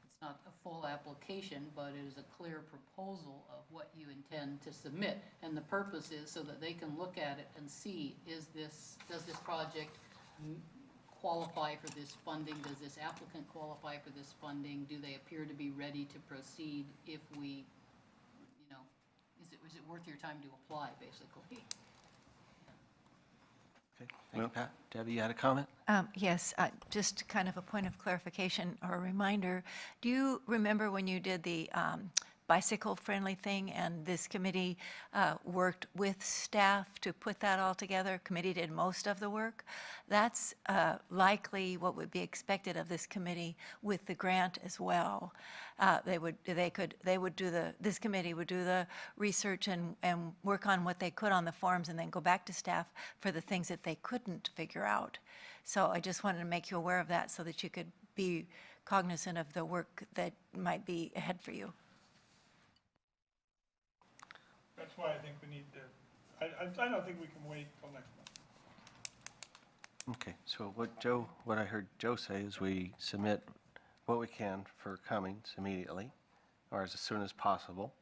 it's not a full application, but it is a clear proposal of what you intend to submit. And the purpose is so that they can look at it and see, does this project qualify for this funding? Does this applicant qualify for this funding? Do they appear to be ready to proceed if we, is it worth your time to apply, basically? Okay, thank you, Pat. Debbie, you had a comment? Yes, just kind of a point of clarification or a reminder. Do you remember when you did the bicycle-friendly thing and this committee worked with staff to put that all together? Committee did most of the work. That's likely what would be expected of this committee with the grant as well. This committee would do the research and work on what they could on the forms and then go back to staff for the things that they couldn't figure out. So I just wanted to make you aware of that so that you could be cognizant of the work that might be ahead for you. That's why I think we need to, I don't think we can wait till next month. Okay, so what I heard Joe say is we submit what we can for Cummings immediately, or as soon as possible.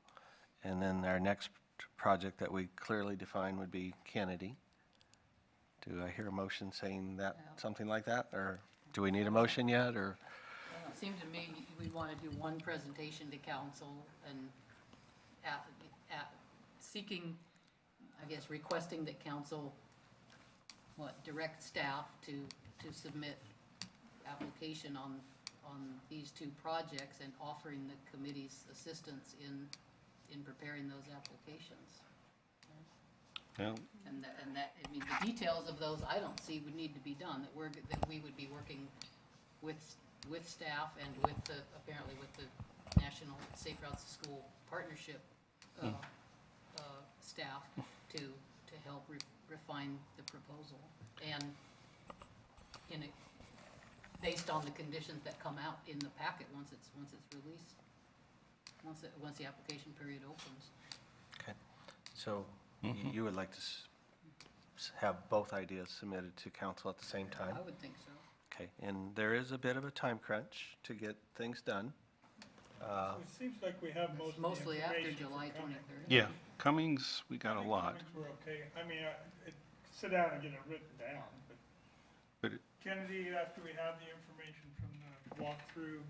And then our next project that we clearly define would be Kennedy. Do I hear a motion saying that, something like that? Or do we need a motion yet, or? Well, it seemed to me we want to do one presentation to council and seeking, I guess, requesting that council, direct staff to submit application on these two projects and offering the committee's assistance in preparing those applications. Well, And that, I mean, the details of those, I don't see would need to be done, that we would be working with staff and apparently with the National Safe Routes to School Partnership staff to help refine the proposal. And based on the conditions that come out in the packet once it's released, once the application period opens. Okay, so you would like to have both ideas submitted to council at the same time? I would think so. Okay, and there is a bit of a time crunch to get things done. It seems like we have most of the Mostly after information July for Cummings. 23rd. Yeah, Cummings, we got I a think lot. Cummings we're okay. I mean, sit down and get it written down, but But Kennedy, after we have the information from the walkthrough,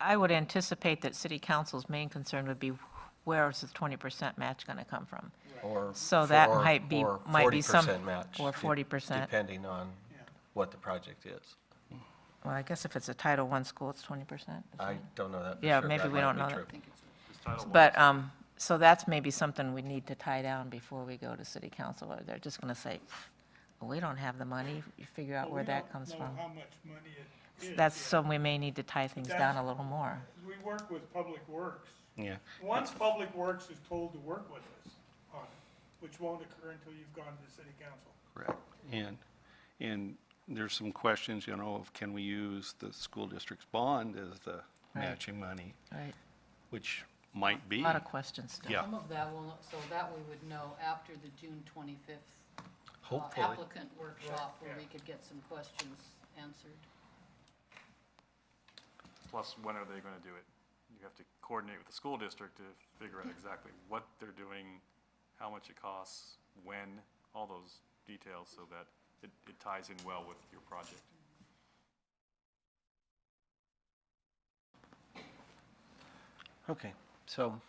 I would anticipate that city council's main concern would be where is the 20% match going to come from? Or So that or- might be or some 40% match. or 40%. Depending on Yeah. what the project is. well, I guess if it's a Title I school, it's 20%. I don't know that for Yeah, sure. maybe That we might don't be know true. that. I think it's, This Title I But, is- so that's maybe something we need to tie down before we go to city council, or they're just going to say, we don't have the money, you figure out But where we that don't comes know from. how much money it is That's, yet. so we may need to tie things down a little more. We work with Public Works. Yeah. Once Public Works is told to work with us on it, which won't occur until you've gone to the city council. Correct. And there's some questions, you know, of can we use the school district's bond as the matching money, Right. which might be. A lot of questions still. Yeah. some of that will, so that we would know after the June 25th Hopefully. applicant workshop, where we could get some questions answered. Plus, when are they going to do it? You have to coordinate with the school district to figure out exactly what they're doing, how much it costs, when, all those details, so that it ties in well with your project. Okay, so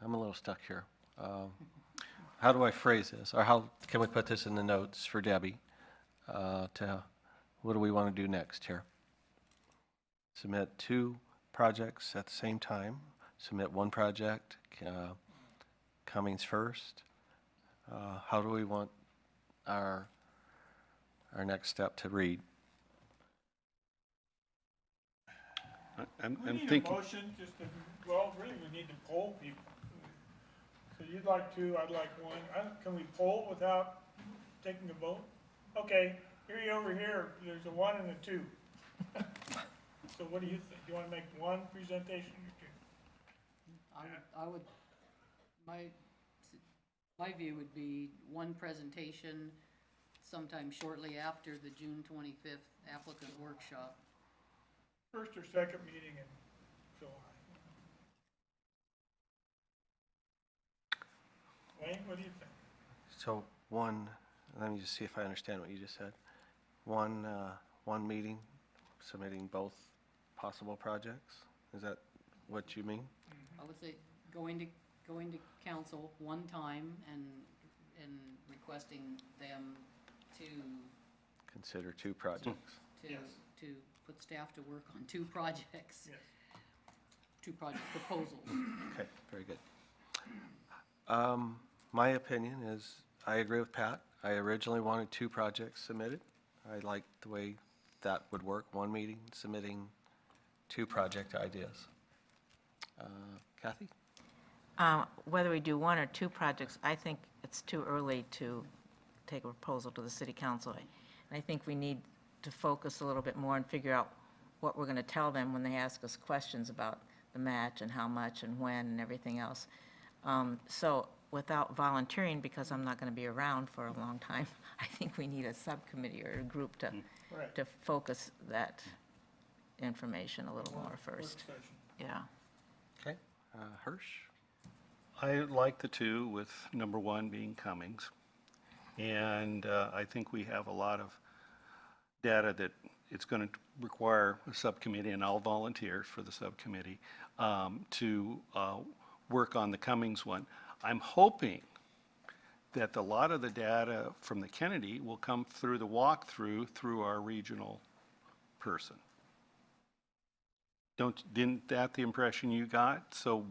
I'm a little stuck here. How do I phrase this? Or how can we put this in the notes for Debbie? What do we want to do next here? Submit 2 projects at the same time, submit 1 project, Cummings first. How do we want our next step to read? I'm We need a thinking, motion just to, well, really, we need to poll people. So you'd like 2, I'd like 1. Can we poll without taking a vote? Okay, over here, there's a 1 and a 2. So what do you think? Do you want to make 1 presentation or 2? I would, my view would be 1 presentation sometime shortly after the June 25th applicant workshop. First or second meeting in July. Wayne, what do you think? So 1, let me just see if I understand what you just said. 1 meeting, submitting both possible projects? Is that what you mean? I would say going to council 1 time and requesting them to Consider 2 projects. Yes. to put staff to work on 2 projects. Yes. 2 project proposals. Okay, very good. My opinion is, I agree with Pat. I originally wanted 2 projects submitted. I like the way that would work, 1 meeting, submitting 2 project ideas. Kathy? Whether we do 1 or 2 projects, I think it's too early to take a proposal to the city council. And I think we need to focus a little bit more and figure out what we're going to tell them when they ask us questions about the match and how much and when and everything else. So without volunteering, because I'm not going to be around for a long time, I think we need a subcommittee or a group to Right. to focus that information a little more Work first. session. Yeah. Okay. Hirsch? I like the 2 with number 1 being Cummings. And I think we have a lot of data that it's going to require a subcommittee, and I'll volunteer for the subcommittee, to work on the Cummings one. I'm hoping that a lot of the data from the Kennedy will come through the walkthrough through our regional person. Didn't that the impression you got? So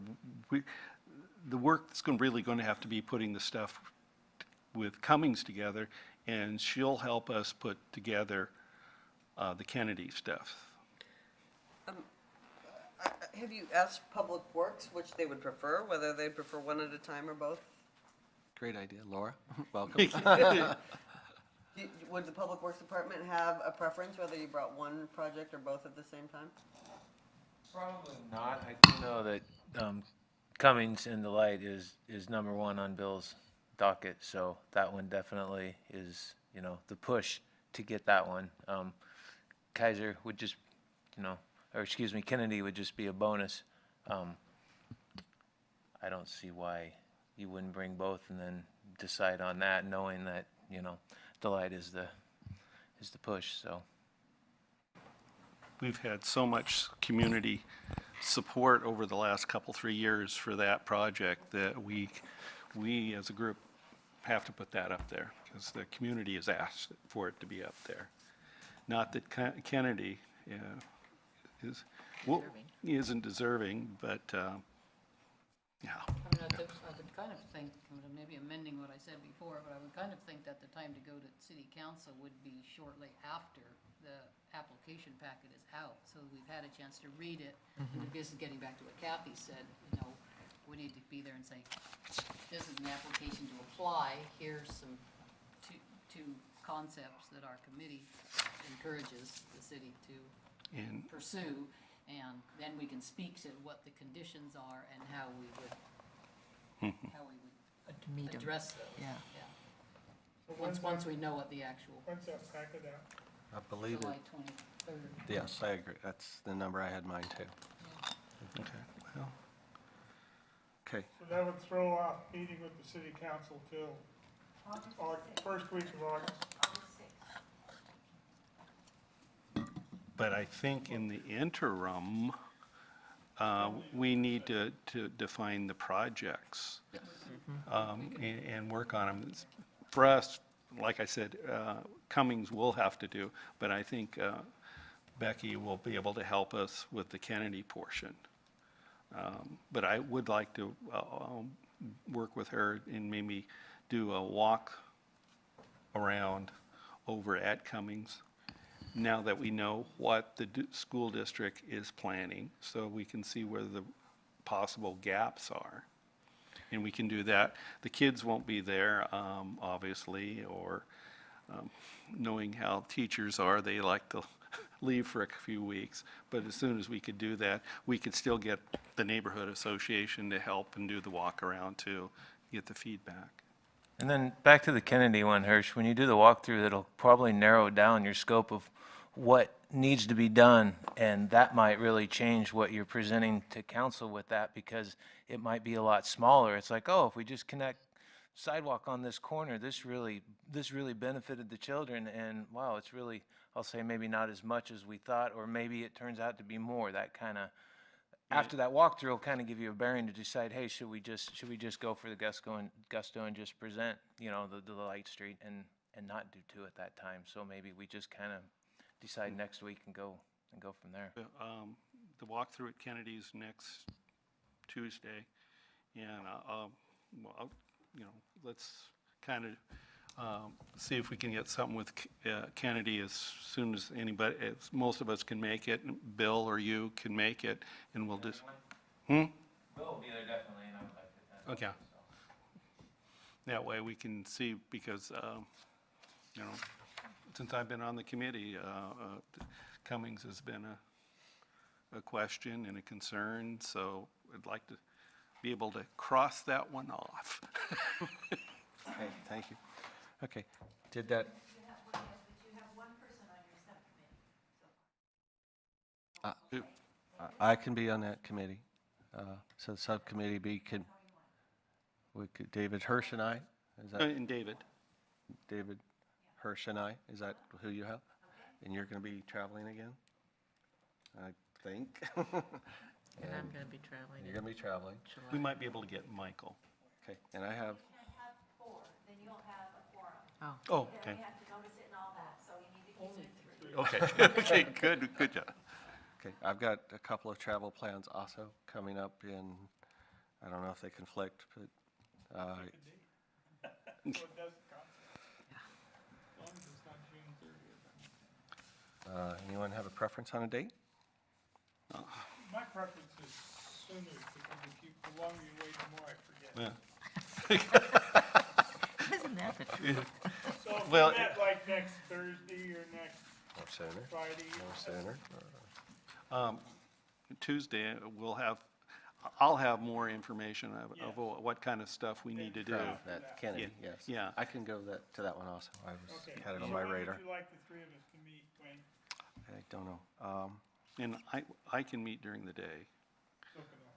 the work that's really going to have to be putting the stuff with Cummings together, and she'll help us put together the Kennedy stuff. Have you asked Public Works which they would prefer, whether they'd prefer 1 at a time or both? Great idea. Laura? Welcome. Would the Public Works Department have a preference, whether you brought 1 project or both at the same time? Probably not. I do know that Cummings in the Light is number 1 on Bill's docket, so that one definitely is, the push to get that one. Keizer would just, Kennedy would just be a bonus. I don't see why you wouldn't bring both and then decide on that, knowing that, the Light is the push, so. We've had so much community support over the last 3 years for that project that we as a group have to put that up there, because the community has asked for it to be up there. Not that Kennedy is, well, isn't deserving, but, yeah. I mean, I would kind of think, maybe amending what I said before, but I would kind of think that the time to go to city council would be shortly after the application packet is out, so we've had a chance to read it. And this is getting back to what Kathy said, we need to be there and say, this is an application to apply, here's some two concepts that our committee encourages the city to And pursue, and then we can speak to what the conditions are and how we would Meet 'em. address those. Yeah. So Once we know what the actual, When's that packet out? I believe July it, 23rd. yes, I agree. That's the number I had mine too. okay, well, Okay, So that would throw off meeting with the city council till first week of August. but I think in the interim, we need to define the projects. And work on them. For us, like I said, Cummings will have to do, but I think Becky will be able to help us with the Kennedy portion. But I would like to work with her and maybe do a walk around over at Cummings, now that we know what the school district is planning, so we can see where the possible gaps are. And we can do that. The kids won't be there, obviously, or knowing how teachers are, they like to leave for a few weeks. But as soon as we could do that, we could still get the neighborhood association to help and do the walk around to get the feedback. And then back to the Kennedy one, Hirsch, when you do the walkthrough, that'll probably narrow down your scope of what needs to be done, and that might really change what you're presenting to council with that, because it might be a lot smaller. It's like, oh, if we just connect sidewalk on this corner, this really benefited the children, and wow, it's really, I'll say maybe not as much as we thought, or maybe it turns out to be more. That kind of, after that walkthrough, will kind of give you a bearing to decide, hey, should we just go for the gusto and just present, the light street and not do two at that time. So maybe we just kind of decide next week and go from there. The walkthrough at Kennedy's next Tuesday, and well, let's kind of see if we can get something with Kennedy as soon as anybody, as most of us can make it. Bill or you can make it, and we'll just. Bill will be there definitely, and I would like to attend. Okay. That way we can see, because since I've been on the committee, Cummings has been a question and a concern, so I'd like to be able to cross that one off. okay, thank you. Okay, did that, You have one person on your subcommittee. I can be on that committee. So the subcommittee David Hirsch and I, is that? And David. David Hirsch and I, is that who you have? And you're going to be traveling again? I think. And I'm going to be traveling. You're going to be traveling. We might be able to get Michael. Okay, and I have, You can't have 4, then you don't have a quorum. Oh, Then okay. we have to notice it and all that, so you need to keep it 3. Okay, okay, good job. okay, I've got a couple of travel plans also coming up in, I don't know if they conflict, but So it does conflict. As long as it's not June 30th. anyone have a preference on a date? My preference is sooner, because the longer you wait, the more I forget. Yeah. Isn't that the truth? So if Well, we met like next Thursday or next Or sooner? Friday. Or sooner? Tuesday, I'll have more information of what kind of stuff we need to do. That Kennedy, yes. Yeah. I can go to that one also. I Okay. had it on So my when radar. would you like the 3 of us to meet, Wayne? I don't know. And I can meet during the day. So can I.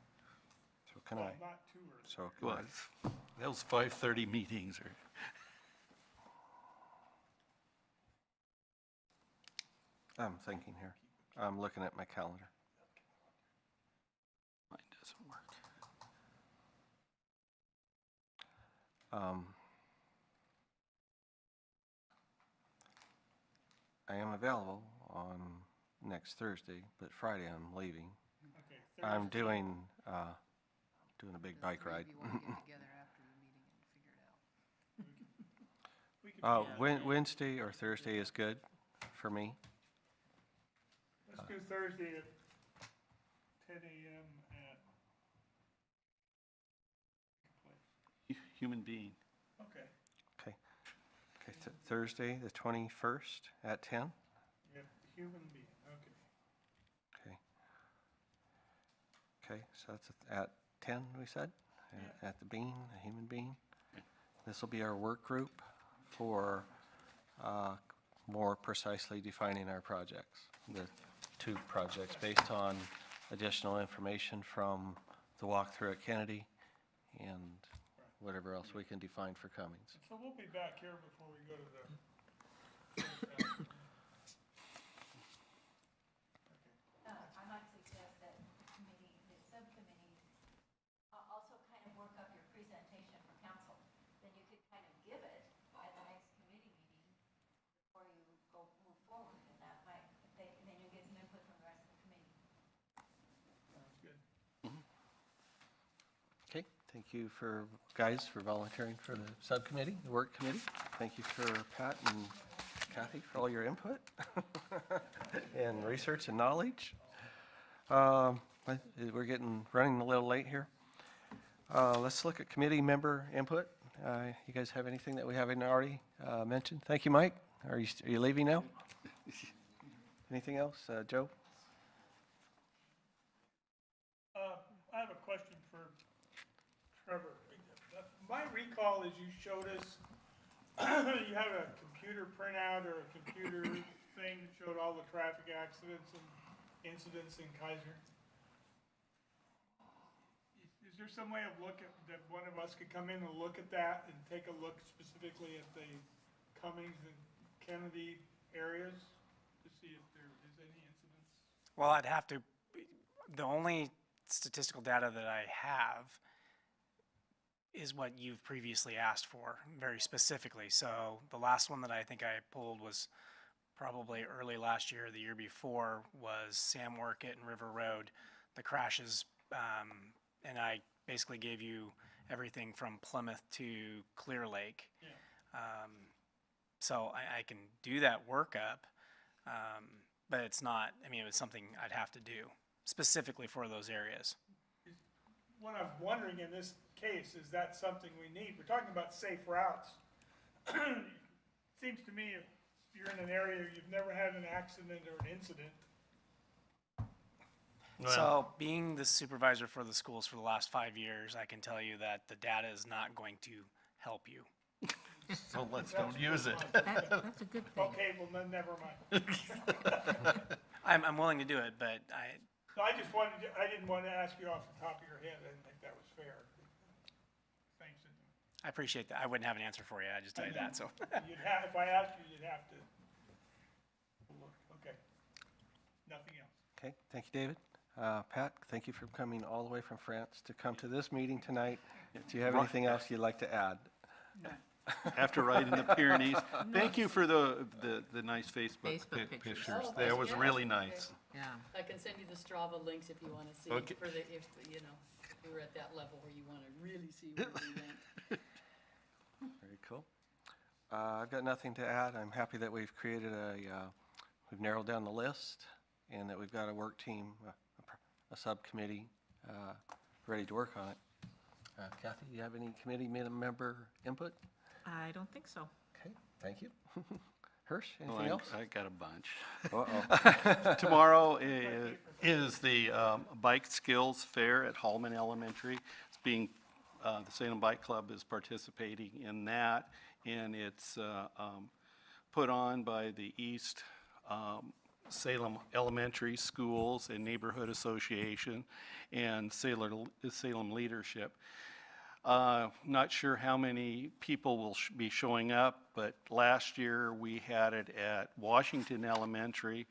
So can Well, I? not too early. So can Well, I? those 5:30 meetings are. I'm thinking here. I'm looking at my calendar. Mine doesn't work. I am available on next Thursday, but Friday I'm leaving. Okay, I'm Thursday. doing a big bike ride. You want to get together after the meeting and figure it out. We could do that. Wednesday or Thursday is good for me. Let's do Thursday at 10 a.m. at, Human being. okay, Okay, Thursday, the 21st at 10? yeah, human being, okay. Okay, so that's at 10, we said? At the Bean, the Human Being. This will be our work group for more precisely defining our projects, the 2 projects, based on additional information from the walkthrough at Kennedy and whatever else we can define for Cummings. So we'll be back here before we go to the. I might suggest that the subcommittee also kind of work up your presentation for council. Then you could kind of give it at the next committee meeting before you move forward, and that might, then you get some input from the rest of the committee. Sounds good. Okay, thank you guys for volunteering for the subcommittee, the work committee. Thank you for Pat and Kathy for all your input and research and knowledge. We're running a little late here. Let's look at committee member input. You guys have anything that we haven't already mentioned? Thank you, Mike. Are you leaving now? Anything else, Joe? I have a question for Trevor. My recall is you showed us, you have a computer printout or a computer thing that showed all the traffic accidents and incidents in Keizer. Is there some way of that one of us could come in and look at that and take a look specifically at the Cummings and Kennedy areas to see if there is any incidents? Well, I'd have to, the only statistical data that I have is what you've previously asked for, very specifically. So the last one that I think I pulled was probably early last year, the year before, was Sam Workett and River Road, the crashes, and I basically gave you everything from Plymouth to Clear Lake. Yeah. So I can do that workup, but it's not, I mean, it was something I'd have to do specifically for those areas. What I'm wondering in this case, is that something we need? We're talking about safe routes. Seems to me if you're in an area, you've never had an accident or an incident. So being the supervisor for the schools for the last 5 years, I can tell you that the data is not going to help you. So let's don't use it. That's a good thing. Okay, well then, never mind. I'm willing to do it, but So I just I didn't want to ask you off the top of your head. I didn't think that was fair. Thanks. I appreciate that. I wouldn't have an answer for you, I just tell you that, so. If I asked you, you'd have to look. Okay. Nothing else. Okay, thank you, David. Pat, thank you for coming all the way from France to come to this meeting tonight. Do you have anything else you'd like to add? After riding the Pyrenees. Thank you for the nice Facebook pictures. Oh, That was yeah. really nice. Yeah. I can send you the Strava links if you want to see, Okay. if you were at that level where you want to really see where we went. Very cool. I've got nothing to add. I'm happy that we've created we've narrowed down the list and that we've got a work team, a subcommittee ready to work on it. Kathy, do you have any committee member input? I don't think so. Okay, thank you. Hirsch, Oh, anything else? I got a bunch. Uh-oh. Tomorrow is the Bike Skills Fair at Hallman Elementary. It's being, the Salem Bike Club is participating in that, and it's put on by the East Salem Elementary Schools and Neighborhood Association and Salem Leadership. Not sure how many people will be showing up, but last year we had it at Washington Elementary,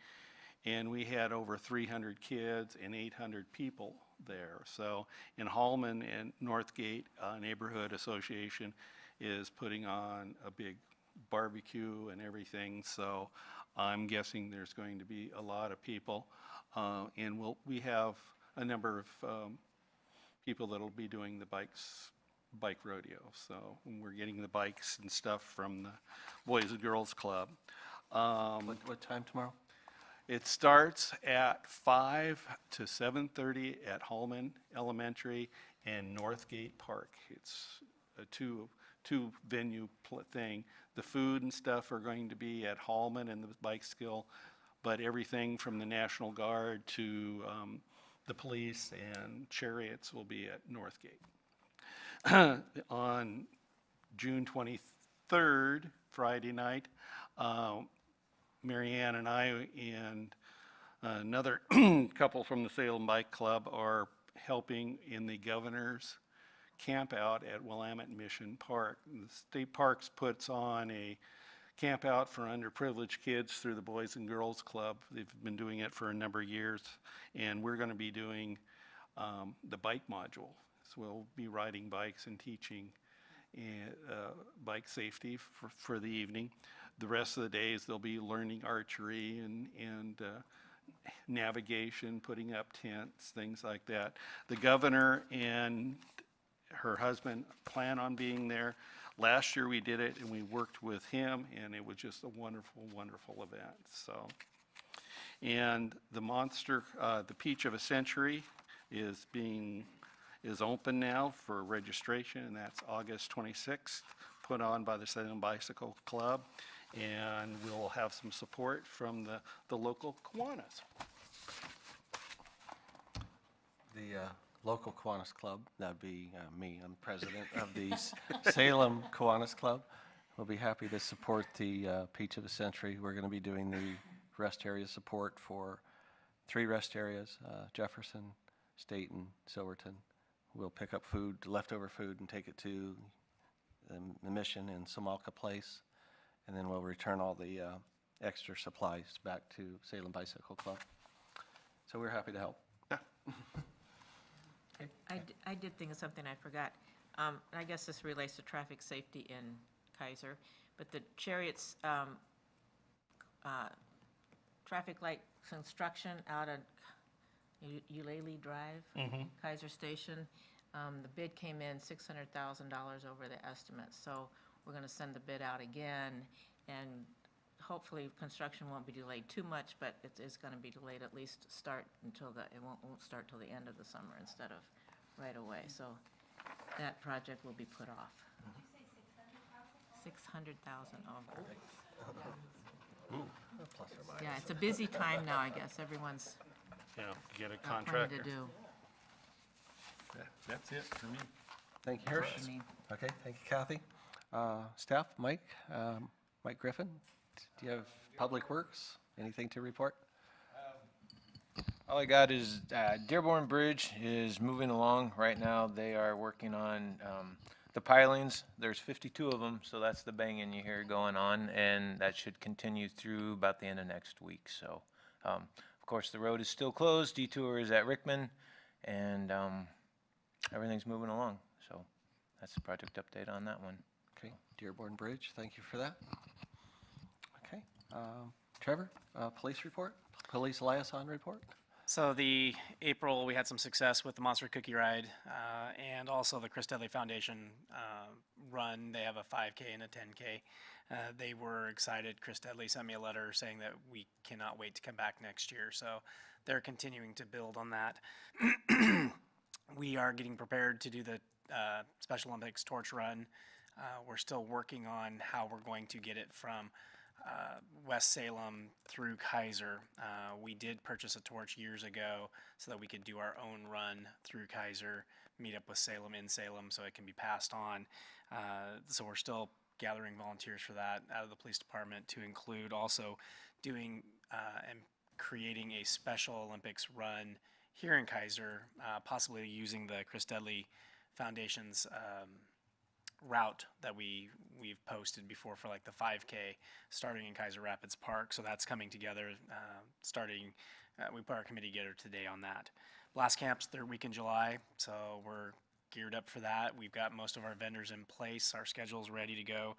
and we had over 300 kids and 800 people there. So in Hallman and Northgate Neighborhood Association is putting on a big barbecue and everything. So I'm guessing there's going to be a lot of people. And we have a number of people that'll be doing the bike rodeo. So we're getting the bikes and stuff from the Boys and Girls Club. What time tomorrow? It starts at 5 to 7:30 at Hallman Elementary and Northgate Park. It's a two venue thing. The food and stuff are going to be at Hallman and the bike skill, but everything from the National Guard to the police and chariots will be at Northgate. On June 23rd, Friday night, Mary Ann and I and another couple from the Salem Bike Club are helping in the governor's camp out at Willamette Mission Park. The state parks puts on a camp out for underprivileged kids through the Boys and Girls Club. They've been doing it for a number of years, and we're going to be doing the bike module. So we'll be riding bikes and teaching bike safety for the evening. The rest of the days they'll be learning archery and navigation, putting up tents, things like that. The governor and her husband plan on being there. Last year we did it and we worked with him, and it was just a wonderful, wonderful event. So, and the Peach of a Century is open now for registration, and that's August 26th, put on by the Salem Bicycle Club, and we'll have some support from the local Kiwanis. The local Kiwanis Club, that'd be me. I'm president of the Salem Kiwanis Club. We'll be happy to support the Peach of the Century. We're going to be doing the rest area support for 3 rest areas, Jefferson, Staten, Silverton. We'll pick up food, leftover food, and take it to the Mission in Samalka Place, and then we'll return all the extra supplies back to Salem Bicycle Club. So we're happy to help. Yeah. I did think of something I forgot. I guess this relates to traffic safety in Keizer, but the Chariots traffic light construction out at Eulalie Drive, Keizer Station, the bid came in $600,000 over the estimate. So we're going to send the bid out again, and hopefully construction won't be delayed too much, but it is going to be delayed at least start until it won't start till the end of the summer instead of right away. So that project will be put off. Did you say 600,000? 600,000. Oh. Plus or minus. Yeah, it's a busy time now, I guess. Everyone's Get a got plenty contractor. to do. That's it for me. Thank you, Hirsch. I mean, Okay, thank you, Kathy. Staff, Mike Griffin, do you have Public Works? Anything to report? All I got is Dearborn Bridge is moving along right now. They are working on the pilings. There's 52 of them, so that's the banging you hear going on, and that should continue through about the end of next week. So, of course, the road is still closed. Detour is at Rickman, and everything's moving along. So that's the project update on that one. Okay, Dearborn Bridge, thank you for that. Okay, Trevor, police report, police liaison report? So the April, we had some success with the Monster Cookie Ride and also the Chris Dudley Foundation run. They have a 5K and a 10K. They were excited. Chris Dudley sent me a letter saying that we cannot wait to come back next year. So they're continuing to build on that. We are getting prepared to do the Special Olympics torch run. We're still working on how we're going to get it from West Salem through Keizer. We did purchase a torch years ago so that we could do our own run through Keizer, meet up with Salem in Salem so it can be passed on. So we're still gathering volunteers for that out of the police department to include also doing and creating a Special Olympics run here in Keizer, possibly using the Chris Dudley Foundation's route that we've posted before for like the 5K starting in Keizer Rapids Park. So that's coming together we put our committee together today on that. Blast Camp's third week in July, so we're geared up for that. We've got most of our vendors in place. Our schedule's ready to go.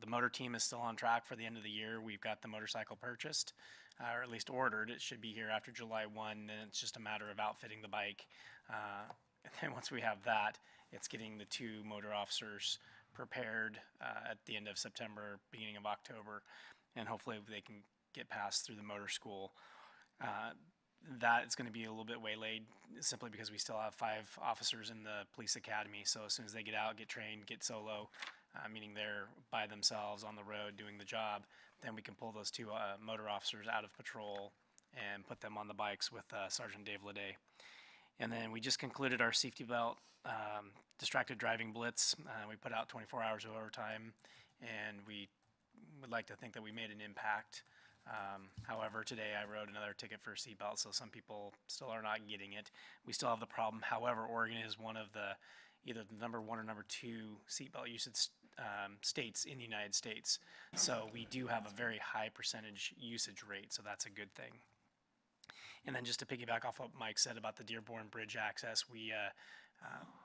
The motor team is still on track for the end of the year. We've got the motorcycle purchased, or at least ordered. It should be here after July 1, and it's just a matter of outfitting the bike. And then once we have that, it's getting the 2 motor officers prepared at the end of September, beginning of October, and hopefully they can get passed through the motor school. That is going to be a little bit waylaid simply because we still have 5 officers in the police academy. So as soon as they get out, get trained, get solo, meaning they're by themselves on the road doing the job, then we can pull those 2 motor officers out of patrol and put them on the bikes with Sergeant Dave Leday. And then we just concluded our safety belt distracted driving blitz. We put out 24 hours of overtime, and we would like to think that we made an impact. However, today I wrote another ticket for a seatbelt, so some people still are not getting it. We still have the problem. However, Oregon is one of the either the number 1 or number 2 seatbelt usage states in the United States. So we do have a very high percentage usage rate, so that's a good thing. And then just to piggyback off what Mike said about the Dearborn Bridge access,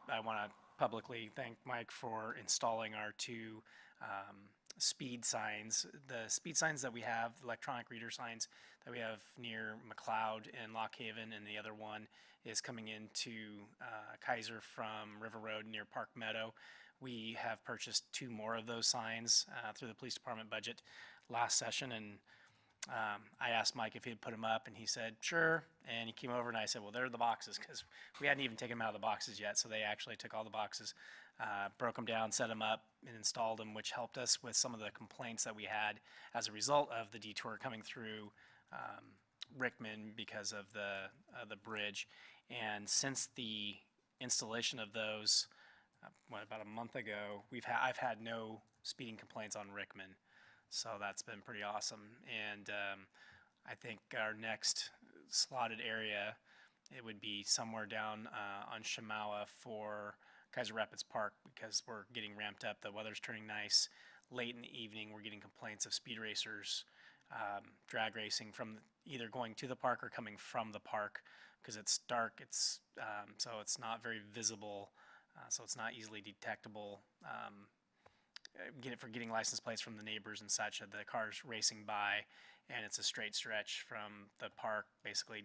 I want to publicly thank Mike for installing our 2 speed signs. The speed signs that we have, electronic reader signs that we have near McLeod and Lock Haven, and the other one is coming into Keizer from River Road near Park Meadow. We have purchased 2 more of those signs through the police department budget last session, and I asked Mike if he'd put them up, and he said, sure. And he came over, and I said, well, there are the boxes, because we hadn't even taken them out of the boxes yet. So they actually took all the boxes, broke them down, set them up, and installed them, which helped us with some of the complaints that we had as a result of the detour coming through Rickman because of the bridge. And since the installation of those, about a month ago, I've had no speeding complaints on Rickman. So that's been pretty awesome. And I think our next slotted area, it would be somewhere down on Shamawa for Keizer Rapids Park, because we're getting ramped up. The weather's turning nice. Late in the evening, we're getting complaints of speed racers drag racing from either going to the park or coming from the park, because it's dark. So it's not very visible, so it's not easily detectable. For getting license plates from the neighbors and such, the cars racing by, and it's a straight stretch from the park, basically,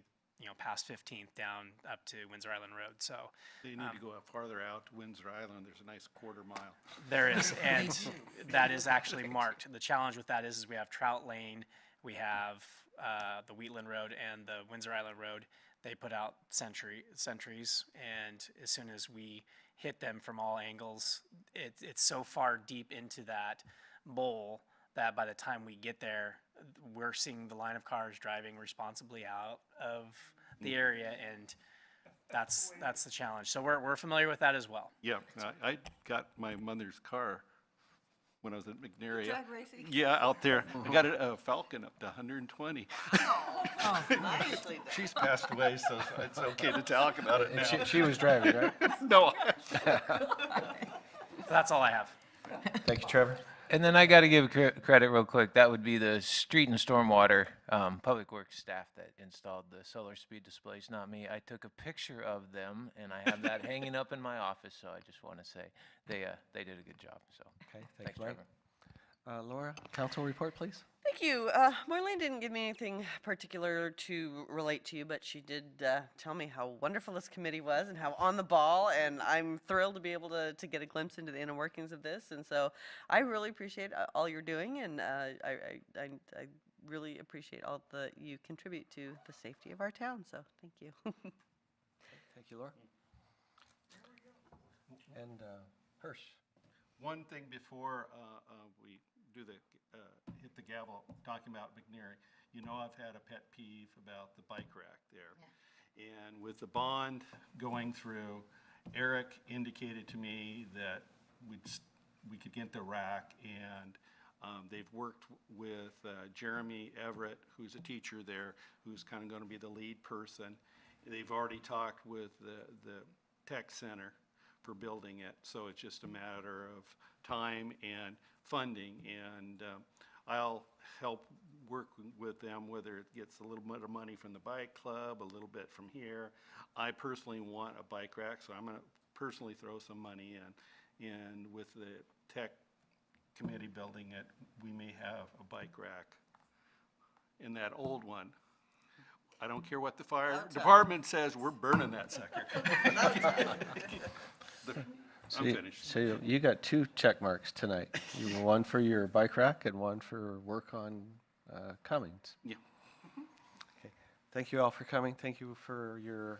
past 15th down up to Windsor Island Road. So They need to go farther out to Windsor Island. There's a nice quarter mile. there is, and that is actually marked. The challenge with that is we have Trout Lane, we have the Wheatland Road and the Windsor Island Road. They put out sentries, and as soon as we hit them from all angles, it's so far deep into that bowl that by the time we get there, we're seeing the line of cars driving responsibly out of the area, and that's the challenge. So we're familiar with that as well. Yeah, I got my mother's car when I was at McNary. Drag racing? Yeah, out there. I got a Falcon up to 120. Nicely done. She's passed away, so it's okay to talk about it now. She was driving, right? No. That's all I have. Thank you, Trevor. And then I got to give credit real quick. That would be the street and stormwater public works staff that installed the solar speed displays, not me. I took a picture of them, and I have that hanging up in my office. So I just want to say they did a good job. So Okay, thanks, thanks, Mike. Trevor. Laura, council report, please. Thank you. Marlene didn't give me anything particular to relate to you, but she did tell me how wonderful this committee was and how on the ball, and I'm thrilled to be able to get a glimpse into the inner workings of this. And so I really appreciate all you're doing, and I really appreciate all that you contribute to the safety of our town. So thank you. Thank you, Laura. And Hirsch. One thing before we do hit the gavel, talking about McNary, I've had a pet peeve about the bike rack there. Yeah. And with the bond going through, Eric indicated to me that we could get the rack, and they've worked with Jeremy Everett, who's a teacher there, who's kind of going to be the lead person. They've already talked with the tech center for building it, so it's just a matter of time and funding, and I'll help work with them, whether it gets a little bit of money from the bike club, a little bit from here. I personally want a bike rack, so I'm going to personally throw some money in. And with the tech committee building it, we may have a bike rack. In that old one, I don't care what the fire department says, we're burning that sucker. I'm finished. So you got 2 check marks tonight. One for your bike rack and one for work on Cummings. Yeah. Okay. Thank you all for coming. Thank you for your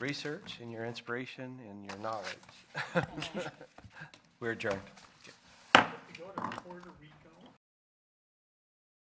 research and your inspiration and your knowledge. We're adjourned. To go to Puerto Rico.